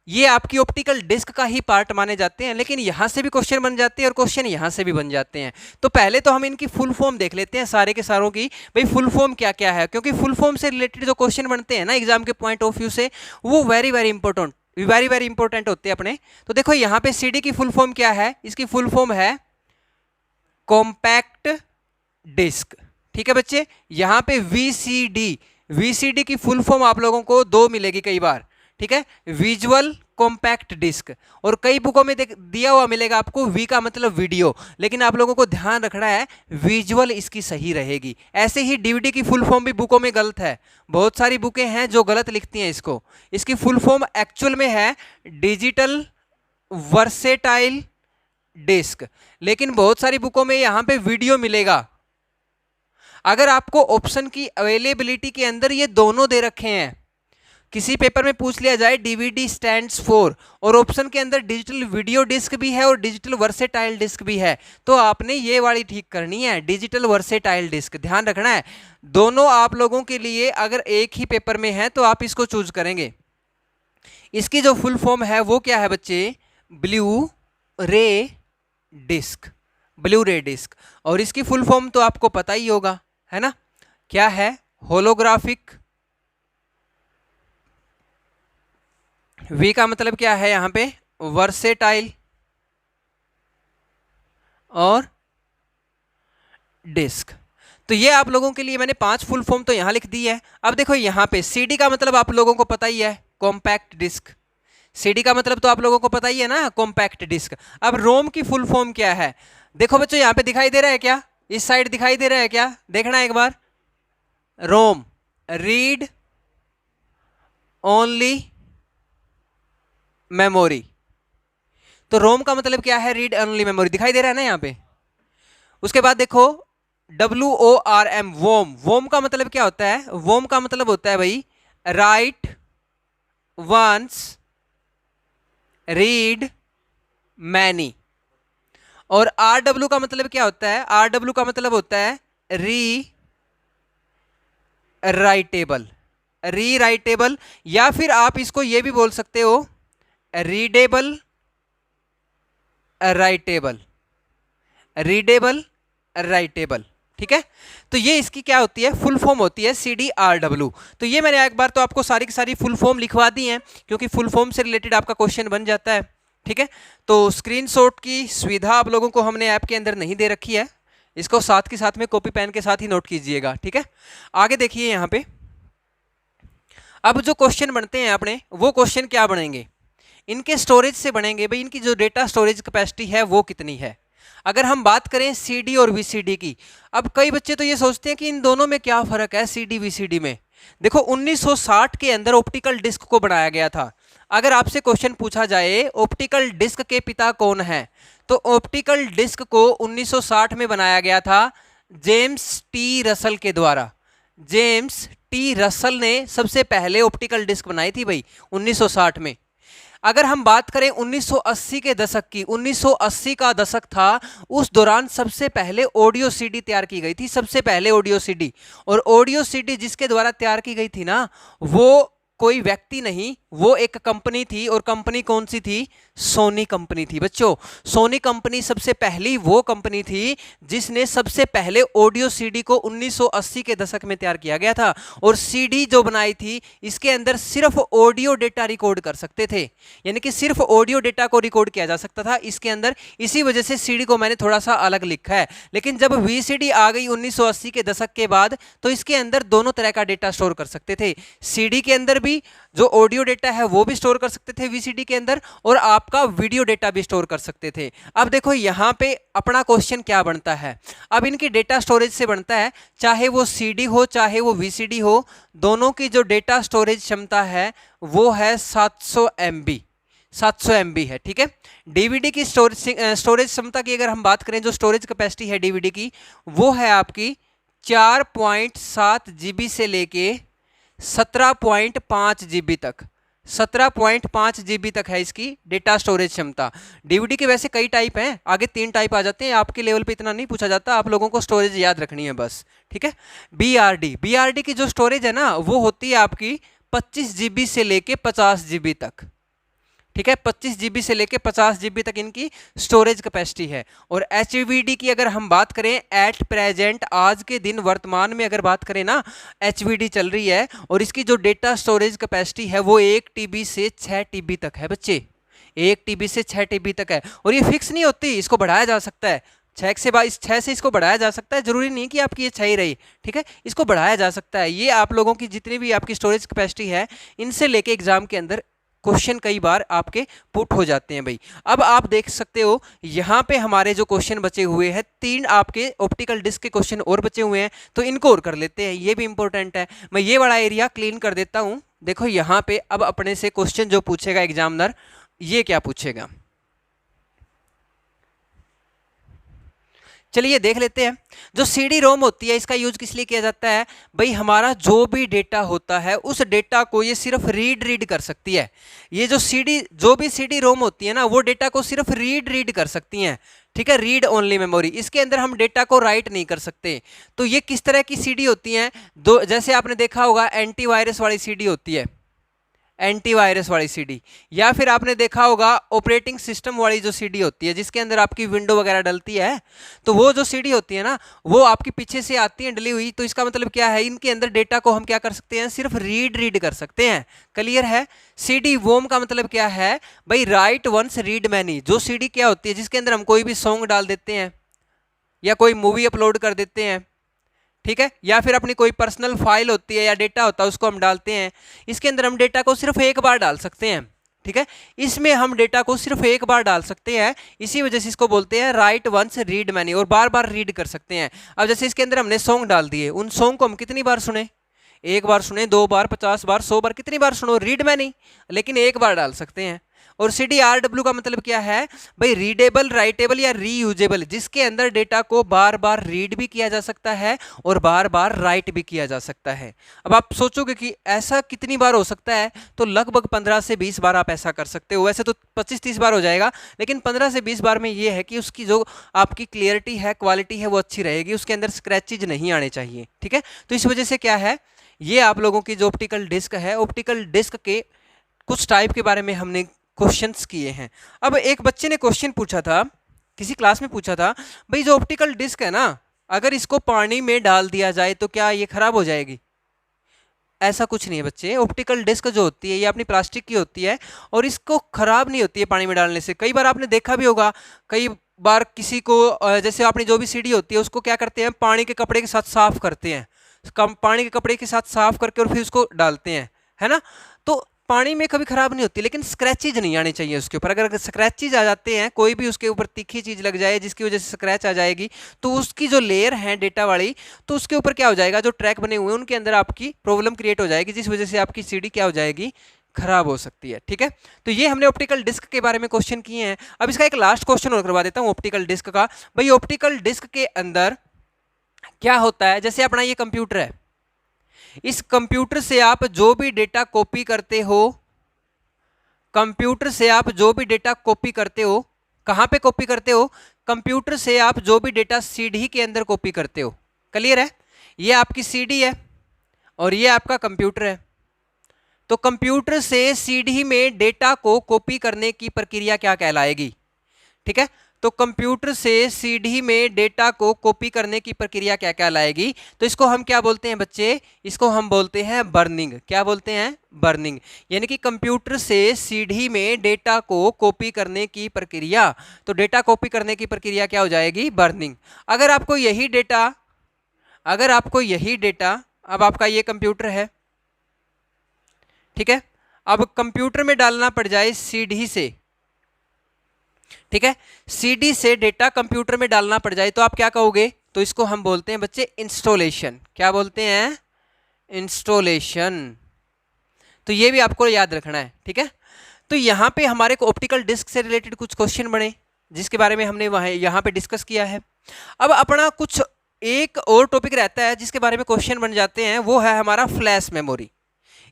Speaker 1: ये आपकी ऑप्टिकल डिस्क का ही पार्ट माने जाते हैं, लेकिन यहां से भी क्वेश्चन बन जाते हैं और क्वेश्चन यहां से भी बन जाते हैं। तो पहले तो हम इनकी फुल फॉर्म देख लेते हैं सारे के सारों की, भाई फुल फॉर्म क्या क्या है, क्योंकि फुल फॉर्म से रिलेटेड जो क्वेश्चन बनते हैं ना एग्जाम के पॉइंट ऑफ व्यू से, वो वेरी वेरी इंपॉर्टेंट होते हैं अपने। तो देखो यहाँ पे CD की फुल फॉर्म क्या है, इसकी फुल फॉर्म है कॉम्पैक्ट डिस्क, ठीक है बच्चे। यहाँ पे VCD की फुल फॉर्म आप लोगों को दो मिलेगी कई बार, ठीक है, विजुअल कॉम्पैक्ट डिस्क, और कई बुकों में दिया हुआ मिलेगा आपको V का मतलब वीडियो, लेकिन आप लोगों को ध्यान रखना है विजुअल इसकी सही रहेगी। ऐसे ही DVD की फुल फॉर्म भी बुकों में गलत है, बहुत सारी बुकें हैं जो गलत लिखती हैं इसको। इसकी फुल फॉर्म एक्चुअल में है डिजिटल वर्सेटाइल डिस्क, लेकिन बहुत सारी बुकों में यहां पे वीडियो मिलेगा। अगर आपको ऑप्शन की अवेलेबिलिटी के अंदर ये दोनों दे रखे हैं किसी पेपर में पूछ लिया जाए डीवीडी स्टैंड्स फॉर, और ऑप्शन के अंदर डिजिटल वीडियो डिस्क भी है और डिजिटल वर्सेटाइल डिस्क भी है, तो आपने ये वाली ठीक करनी है, डिजिटल वर्सेटाइल डिस्क। ध्यान रखना है, दोनों आप लोगों के लिए अगर एक ही पेपर में है तो आप इसको चूज करेंगे। इसकी जो फुल फॉर्म है वो क्या है बच्चे, ब्लू रे डिस्क, ब्लू रे डिस्क। और इसकी फुल फॉर्म तो आपको पता ही होगा, है ना, क्या है, होलोग्राफिक, वी का मतलब क्या है यहां पे, वर्सेटाइल, और डिस्क। तो ये आप लोगों के लिए मैंने 5 फुल फॉर्म तो यहां लिख दी है। अब देखो यहां पे सीडी का मतलब आप लोगों को पता ही है, कॉम्पैक्ट डिस्क, सीडी का मतलब तो आप लोगों को पता ही है ना, कॉम्पैक्ट डिस्क। अब रोम की फुल फॉर्म क्या है, देखो बच्चों यहां पे दिखाई दे रहा है क्या, इस साइड दिखाई दे रहा है क्या, देखना एक बार, रोम रीड ओनली मेमोरी। तो रोम का मतलब क्या है, रीड ओनली मेमोरी, दिखाई दे रहा है ना यहां पे। उसके बाद देखो WORM, वोम, वोम का मतलब क्या होता है, वोम का मतलब होता है भाई राइट वंस रीड मैनी। और RW का मतलब क्या होता है, RW का मतलब होता है री राइटेबल, री राइटेबल, या फिर आप इसको ये भी बोल सकते हो रीडेबल राइटेबल, रीडेबल राइटेबल, ठीक है। तो ये इसकी क्या होती है, फुल फॉर्म होती है CDRW। तो ये मैंने एक बार तो आपको सारी की सारी फुल फॉर्म लिखवा दी है, क्योंकि फुल फॉर्म से रिलेटेड आपका क्वेश्चन बन जाता है, ठीक है। तो स्क्रीनशॉट की सुविधा आप लोगों को हमने ऐप के अंदर नहीं दे रखी है, इसको साथ के साथ में कॉपी पेन के साथ ही नोट कीजिएगा, ठीक है। आगे देखिए यहां पे, अब जो क्वेश्चन बनते हैं अपने, वो क्वेश्चन क्या बनेंगे, इनके स्टोरेज से बनेंगे भाई, इनकी जो डेटा स्टोरेज कैपेसिटी है वो कितनी है। अगर हम बात करें CD और VCD की, अब कई बच्चे तो ये सोचते हैं कि इन दोनों में क्या फर्क है CD VCD में। देखो 1960 के अंदर ऑप्टिकल डिस्क को बनाया गया था। अगर आपसे क्वेश्चन पूछा जाए ऑप्टिकल डिस्क के पिता कौन है, तो ऑप्टिकल डिस्क को 1960 में बनाया गया था जेम्स टी रसल के द्वारा। जेम्स टी रसल ने सबसे पहले ऑप्टिकल डिस्क बनाई थी भाई 1960 में। अगर हम बात करें 1980 के दशक की, 1980 का दशक था, उस दौरान सबसे पहले ऑडियो सीडी तैयार की गई थी, सबसे पहले ऑडियो सीडी। और ऑडियो सीडी जिसके द्वारा तैयार की गई थी ना, वो कोई व्यक्ति नहीं, वो एक कंपनी थी, और कंपनी कौन सी थी, सोनी कंपनी थी बच्चों। सोनी कंपनी सबसे पहली वो कंपनी थी जिसने सबसे पहले ऑडियो सीडी को 1980 के दशक में तैयार किया गया था। और सीडी जो बनाई थी, इसके अंदर सिर्फ ऑडियो डेटा रिकॉर्ड कर सकते थे, यानी कि सिर्फ ऑडियो डेटा को रिकॉर्ड किया जा सकता था इसके अंदर। इसी वजह से सीडी को मैंने थोड़ा सा अलग लिखा है। लेकिन जब VCD आ गई 1980 के दशक के बाद, तो इसके अंदर दोनों तरह का डेटा स्टोर कर सकते थे। सीडी के अंदर भी जो ऑडियो डेटा है वो भी स्टोर कर सकते थे VCD के अंदर, और आपका वीडियो डेटा भी स्टोर कर सकते थे। अब देखो यहां पे अपना क्वेश्चन क्या बनता है, अब इनकी डेटा स्टोरेज से बनता है, चाहे वो CD हो चाहे वो VCD हो, दोनों की जो डेटा स्टोरेज क्षमता है वो है 700 MB, 700 MB है, ठीक है। DVD की स्टोरेज क्षमता की अगर हम बात करें, जो स्टोरेज कैपेसिटी है DVD की, वो है आपकी 4.7 GB से लेके 17.5 GB तक, 17.5 GB तक है इसकी डेटा स्टोरेज क्षमता। DVD के वैसे कई टाइप हैं, आगे 3 टाइप आ जाते हैं, आपके लेवल पे इतना नहीं पूछा जाता, आप लोगों को स्टोरेज याद रखनी है बस, ठीक है। BRD की जो स्टोरेज है ना, वो होती है आपकी 25 GB से लेके 50 GB तक, ठीक है। 25 GB से लेके 50 GB तक इनकी स्टोरेज कैपेसिटी है। और HVD की अगर हम बात करें, एट प्रेजेंट, आज के दिन वर्तमान में अगर बात करें ना, HVD चल रही है, और इसकी जो डेटा स्टोरेज कैपेसिटी है वो 1 TB से 6 TB तक है बच्चे, 1 TB से 6 TB तक है। और ये फिक्स नहीं होती, इसको बढ़ाया जा सकता है, 6 से इसको बढ़ाया जा सकता है, जरूरी नहीं कि आपकी ये 6 ही रही, ठीक है, इसको बढ़ाया जा सकता है। ये आप लोगों की जितनी भी आपकी स्टोरेज कैपेसिटी है, इनसे लेके एग्जाम के अंदर क्वेश्चन कई बार आपके पुट हो जाते हैं भाई। अब आप देख सकते हो यहां पे हमारे जो क्वेश्चन बचे हुए हैं, 3 आपके ऑप्टिकल डिस्क के क्वेश्चन और बचे हुए हैं, तो इनको और कर लेते हैं, ये भी इंपॉर्टेंट है। मैं ये वाला एरिया क्लीन कर देता हूं। देखो यहां पे अब अपने से क्वेश्चन जो पूछेगा एग्जामिनर, ये क्या पूछेगा, चलिए देख लेते हैं। जो सीडी रोम होती है इसका यूज किस लिए किया जाता है? भाई हमारा जो भी डेटा होता है उस डेटा को ये सिर्फ रीड कर सकती है। ये जो भी सीडी रोम होती है ना, वो डेटा को सिर्फ रीड कर सकती हैं। ठीक है, रीड ओनली मेमोरी, इसके अंदर हम डेटा को राइट नहीं कर सकते। तो ये किस तरह की सीडी होती हैं? दो, जैसे आपने देखा होगा एंटीवायरस वाली सीडी होती है, एंटीवायरस वाली सीडी, या फिर आपने देखा होगा ऑपरेटिंग सिस्टम वाली जो सीडी होती है जिसके अंदर आपकी विंडो वगैरह डलती है। तो वो जो सीडी होती है ना, वो आपकी पीछे से आती है डली हुई। तो इसका मतलब क्या है? इनके अंदर डेटा को हम क्या कर सकते हैं? सिर्फ रीड कर सकते हैं। क्लियर है? सीडी वोम का मतलब क्या है भाई? Write once read many. जो सीडी क्या होती है? जिसके अंदर हम कोई भी सॉन्ग डाल देते हैं या कोई मूवी अपलोड कर देते हैं, ठीक है, या फिर अपनी कोई पर्सनल फाइल होती है या डेटा होता है उसको हम डालते हैं। इसके अंदर हम डेटा को सिर्फ एक बार डाल सकते हैं। ठीक है, इसमें हम डेटा को सिर्फ एक बार डाल सकते हैं, इसी वजह से इसको बोलते हैं राइट वंस रीड मैनी, और बार बार रीड कर सकते हैं। अब जैसे इसके अंदर हमने सॉन्ग डाल दिए, उन सॉन्ग को हम कितनी बार सुने? एक बार सुने, 2 बार, 50 बार, 100 बार, कितनी बार सुनो? रीड मैनी, लेकिन एक बार डाल सकते हैं। और CDRW का मतलब क्या है भाई? रीडेबल, राइटेबल या रीयूजेबल, जिसके अंदर डेटा को बार बार रीड भी किया जा सकता है और बार बार राइट भी किया जा सकता है। अब आप सोचोगे कि ऐसा कितनी बार हो सकता है, तो लगभग 15 से 20 बार आप ऐसा कर सकते हो। वैसे तो 25-30 बार हो जाएगा, लेकिन 15 से 20 बार में ये है कि उसकी जो आपकी क्लियरिटी है, क्वालिटी है, वो अच्छी रहेगी, उसके अंदर स्क्रैचेज नहीं आने चाहिए। ठीक है, तो इस वजह से क्या है, ये आप लोगों की जो ऑप्टिकल डिस्क है, ऑप्टिकल डिस्क के कुछ टाइप के बारे में हमने क्वेश्चंस किए हैं। अब एक बच्चे ने क्वेश्चन पूछा था, किसी क्लास में पूछा था, भाई जो ऑप्टिकल डिस्क है ना, अगर इसको पानी में डाल दिया जाए तो क्या ये खराब हो जाएगी? ऐसा कुछ नहीं है बच्चे। ऑप्टिकल डिस्क जो होती है ये अपनी प्लास्टिक की होती है और इसको खराब नहीं होती है पानी में डालने से। कई बार आपने देखा भी होगा, कई बार किसी को जैसे अपनी जो भी सीडी होती है उसको क्या करते हैं, पानी के कपड़े के साथ साफ करते हैं, पानी के कपड़े के साथ साफ करके और फिर उसको डालते हैं, है ना? तो पानी में कभी खराब नहीं होती, लेकिन स्क्रैचेज नहीं आने चाहिए उसके ऊपर। अगर स्क्रैचेज आ जाते हैं, कोई भी उसके ऊपर तीखी चीज लग जाए जिसकी वजह से स्क्रैच आ जाएगी, तो उसकी जो लेयर है डेटा वाली, तो उसके ऊपर क्या हो जाएगा, जो ट्रैक बने हुए हैं उनके अंदर आपकी प्रॉब्लम क्रिएट हो जाएगी, जिस वजह से आपकी सीडी क्या हो जाएगी, खराब हो सकती है। ठीक है, तो ये हमने ऑप्टिकल डिस्क के बारे में क्वेश्चन किए हैं। अब इसका एक लास्ट क्वेश्चन और करवा देता हूँ ऑप्टिकल डिस्क का। भाई ऑप्टिकल डिस्क के अंदर क्या होता है? जैसे अपना ये कंप्यूटर है, इस कंप्यूटर से आप जो भी डेटा कॉपी करते हो, कंप्यूटर से आप जो भी डेटा कॉपी करते हो, कहां पे कॉपी करते हो? कंप्यूटर से आप जो भी डेटा सीडी के अंदर कॉपी करते हो। क्लियर है? ये आपकी सीडी है और ये आपका कंप्यूटर है। तो कंप्यूटर से सीडी में डेटा को कॉपी करने की प्रक्रिया क्या कहलाएगी? ठीक है, तो कंप्यूटर से सीडी में डेटा को कॉपी करने की प्रक्रिया क्या कहलाएगी? तो इसको हम क्या बोलते हैं बच्चे? इसको हम बोलते हैं बर्निंग। क्या बोलते हैं? बर्निंग। यानी कि कंप्यूटर से सीडी में डेटा को कॉपी करने की प्रक्रिया, तो डेटा कॉपी करने की प्रक्रिया क्या हो जाएगी? बर्निंग। अगर आपको यही डेटा अब आपका ये कंप्यूटर है, ठीक है, अब कंप्यूटर में डालना पड़ जाए सीडी से, ठीक है, सीडी से डेटा कंप्यूटर में डालना पड़ जाए, तो आप क्या कहोगे? तो इसको हम बोलते हैं बच्चे इंस्टॉलेशन। क्या बोलते हैं? इंस्टॉलेशन। तो ये भी आपको याद रखना है। ठीक है, तो यहाँ पे हमारे को ऑप्टिकल डिस्क से रिलेटेड कुछ क्वेश्चन बने जिसके बारे में हमने वहाँ यहाँ पे डिस्कस किया है। अब अपना कुछ एक और टॉपिक रहता है जिसके बारे में क्वेश्चन बन जाते हैं, वो है हमारा फ्लैश मेमोरी।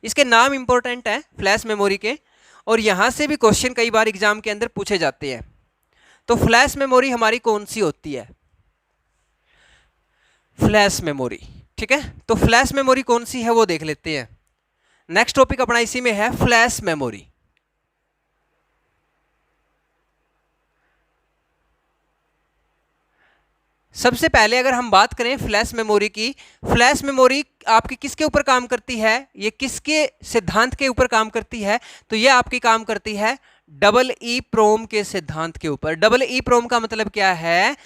Speaker 1: इसके नाम इंपॉर्टेंट है फ्लैश मेमोरी के, और यहाँ से भी क्वेश्चन कई बार एग्जाम के अंदर पूछे जाते हैं। तो फ्लैश मेमोरी हमारी कौन सी होती है? Flash memory. ठीक है, तो फ्लैश मेमोरी कौन सी है वो देख लेते हैं। नेक्स्ट टॉपिक अपना इसी में है फ्लैश मेमोरी। सबसे पहले अगर हम बात करें फ्लैश मेमोरी की, फ्लैश मेमोरी आपकी किसके ऊपर काम करती है? ये किसके सिद्धांत के ऊपर काम करती है? तो ये आपकी काम करती है डबल ई प्रोम के सिद्धांत के ऊपर। डबल ई प्रोम का मतलब क्या है?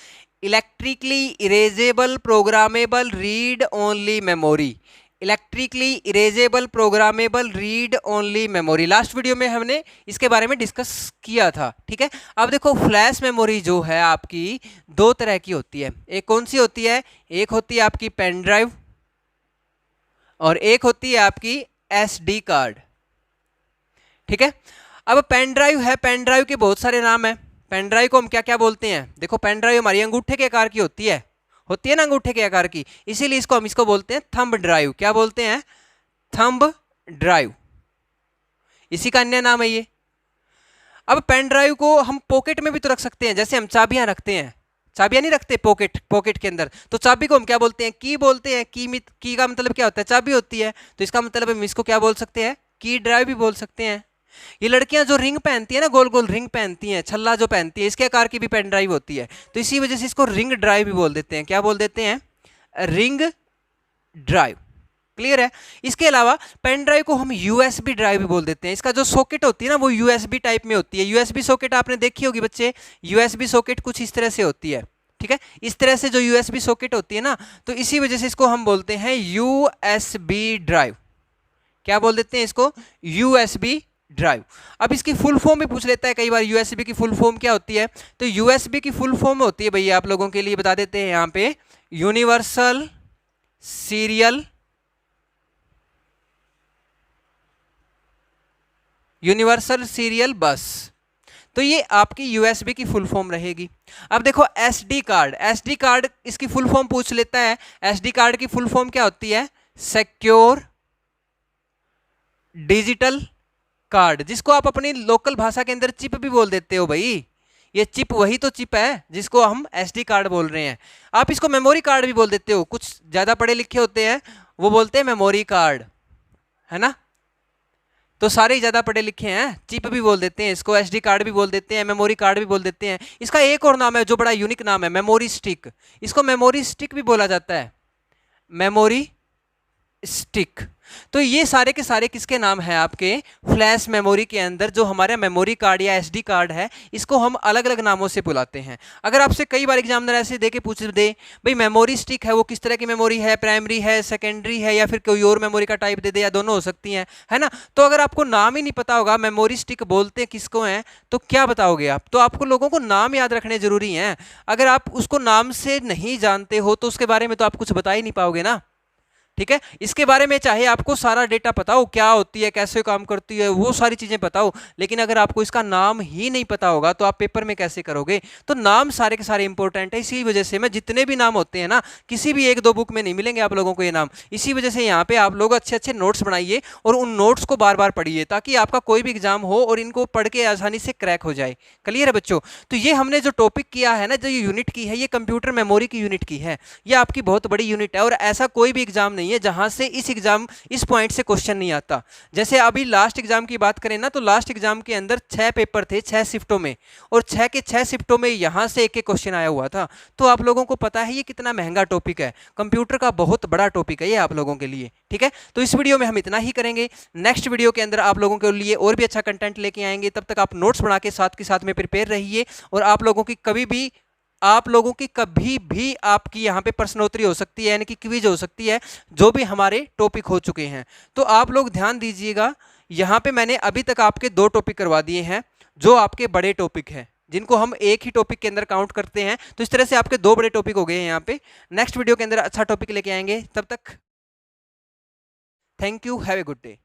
Speaker 1: Electrically erasable programmable read only memory. Electrically erasable programmable read only memory. Last video में हमने इसके बारे में डिस्कस किया था। ठीक है, अब देखो फ्लैश मेमोरी जो है आपकी दो तरह की होती है। एक कौन सी होती है? एक होती है आपकी पेन ड्राइव और एक होती है आपकी एसडी कार्ड। ठीक है, अब पेन ड्राइव है, पेन ड्राइव के बहुत सारे नाम हैं। पेन ड्राइव को हम क्या क्या बोलते हैं? देखो पेन ड्राइव हमारी अंगूठे के आकार की होती है ना, अंगूठे के आकार की, इसीलिए इसको बोलते हैं थंब ड्राइव। क्या बोलते हैं? थंब ड्राइव, इसी का अन्य नाम है ये। अब पेन ड्राइव को हम पॉकेट में भी तो रख सकते हैं, जैसे हम चाबियां रखते हैं, चाबियां नहीं रखते पॉकेट के अंदर, तो चाबी को हम क्या बोलते हैं? की बोलते हैं। की का मतलब क्या होता है? चाबी होती है। तो इसका मतलब हम इसको क्या बोल सकते हैं? की ड्राइव भी बोल सकते हैं। ये लड़कियां जो रिंग पहनती है ना, गोल गोल रिंग पहनती हैं, छल्ला जो पहनती है, इसके आकार की भी पेन ड्राइव होती है, तो इसी वजह से इसको रिंग ड्राइव भी बोल देते हैं। क्या बोल देते हैं? Ring drive. क्लियर है? इसके अलावा पेन ड्राइव को हम यूएसबी ड्राइव भी बोल देते हैं। इसका जो सॉकेट होती है ना, वो यूएसबी टाइप में होती है। यूएसबी सॉकेट आपने देखी होगी बच्चे, यूएसबी सॉकेट कुछ इस तरह से होती है, ठीक है, इस तरह से जो यूएसबी सॉकेट होती है ना, तो इसी वजह से इसको हम बोलते हैं यूएसबी ड्राइव। क्या बोल देते हैं इसको? USB drive. अब इसकी फुल फॉर्म भी पूछ लेता है कई बार, यूएसबी की फुल फॉर्म क्या होती है? तो यूएसबी की फुल फॉर्म होती है भैया, आप लोगों के लिए बता देते हैं यहां पे, यूनिवर्सल सीरियल बस। तो ये आपकी यूएसबी की फुल फॉर्म रहेगी। अब देखो एसडी कार्ड इसकी फुल फॉर्म पूछ लेता है। एसडी कार्ड की फुल फॉर्म क्या होती है? सिक्योर डिजिटल कार्ड, जिसको आप अपनी लोकल भाषा के अंदर चिप भी बोल देते हो भाई। ये चिप, वही तो चिप है जिसको हम एसडी कार्ड बोल रहे हैं। आप इसको मेमोरी कार्ड भी बोल देते हो, कुछ ज्यादा पढ़े लिखे होते हैं वो बोलते हैं मेमोरी कार्ड, है ना, तो सारे ही ज्यादा पढ़े लिखे हैं, चिप भी बोल देते हैं इसको, एसडी कार्ड भी बोल देते हैं, मेमोरी कार्ड भी बोल देते हैं। इसका एक और नाम है जो बड़ा यूनिक नाम है, मेमोरी स्टिक। इसको मेमोरी स्टिक भी बोला जाता है, मेमोरी स्टिक। तो ये सारे के सारे किसके नाम हैं? आपके फ्लैश मेमोरी के अंदर जो हमारा मेमोरी कार्ड या एसडी कार्ड है, इसको हम अलग अलग नामों से बुलाते हैं। अगर आपसे कई बार एग्जामिनर ऐसे दे के पूछ दे, भाई मेमोरी स्टिक है वो किस तरह की मेमोरी है, प्राइमरी है, सेकेंडरी है, या फिर कोई और मेमोरी का टाइप दे दे, या दोनों हो सकती हैं, है ना, तो अगर आपको नाम ही नहीं पता होगा मेमोरी स्टिक बोलते किसको हैं, तो क्या बताओगे आप? तो आपको लोगों को नाम याद रखने जरूरी हैं। अगर आप उसको नाम से नहीं जानते हो तो उसके बारे में तो आप कुछ बता ही नहीं पाओगे ना, ठीक है। इसके बारे में चाहे आपको सारा डेटा पता हो, क्या होती है, कैसे काम करती है, वो सारी चीजें पता हो, लेकिन अगर आपको इसका नाम ही नहीं पता होगा तो आप पेपर में कैसे करोगे? तो नाम सारे के सारे इंपॉर्टेंट है। इसी वजह से मैं जितने भी नाम होते हैं ना, किसी भी एक दो बुक में नहीं मिलेंगे आप लोगों को ये नाम। इसी वजह से यहाँ पे आप लोग अच्छे अच्छे नोट्स बनाइए और उन नोट्स को बार बार पढ़िए, ताकि आपका कोई भी एग्जाम हो और इनको पढ़ के आसानी से क्रैक हो जाए। क्लियर है बच्चों? तो ये हमने जो टॉपिक किया है ना, जो ये यूनिट की है, ये कंप्यूटर मेमोरी की यूनिट की है। ये आपकी बहुत बड़ी यूनिट है और ऐसा कोई भी एग्जाम नहीं है जहां से इस पॉइंट से क्वेश्चन नहीं आता। जैसे अभी लास्ट एग्जाम की बात करें ना, तो लास्ट एग्जाम के अंदर 6 पेपर थे 6 शिफ्टों में, और 6 के 6 शिफ्टों में यहां से एक एक क्वेश्चन आया हुआ था। तो आप लोगों को पता है ये कितना महंगा टॉपिक है, कंप्यूटर का बहुत बड़ा टॉपिक है ये आप लोगों के लिए, ठीक है। तो इस वीडियो में हम इतना ही करेंगे। नेक्स्ट वीडियो के अंदर आप लोगों के लिए और भी अच्छा कंटेंट लेके आएंगे। तब तक आप नोट्स बना के साथ में प्रिपेयर रहिए, और आप लोगों की कभी भी आपकी यहाँ पे प्रश्नोत्तरी हो सकती है, यानी कि क्विज हो सकती है, जो भी हमारे टॉपिक हो चुके हैं। तो आप लोग ध्यान दीजिएगा, यहाँ पे मैंने अभी तक आपके 2 टॉपिक करवा दिए हैं जो आपके बड़े टॉपिक हैं, जिनको हम एक ही टॉपिक के अंदर काउंट करते हैं। तो इस तरह से आपके 2 बड़े टॉपिक हो गए हैं यहाँ पे। नेक्स्ट वीडियो के अंदर अच्छा टॉपिक लेके आएंगे। तब तक thank you, have a good day.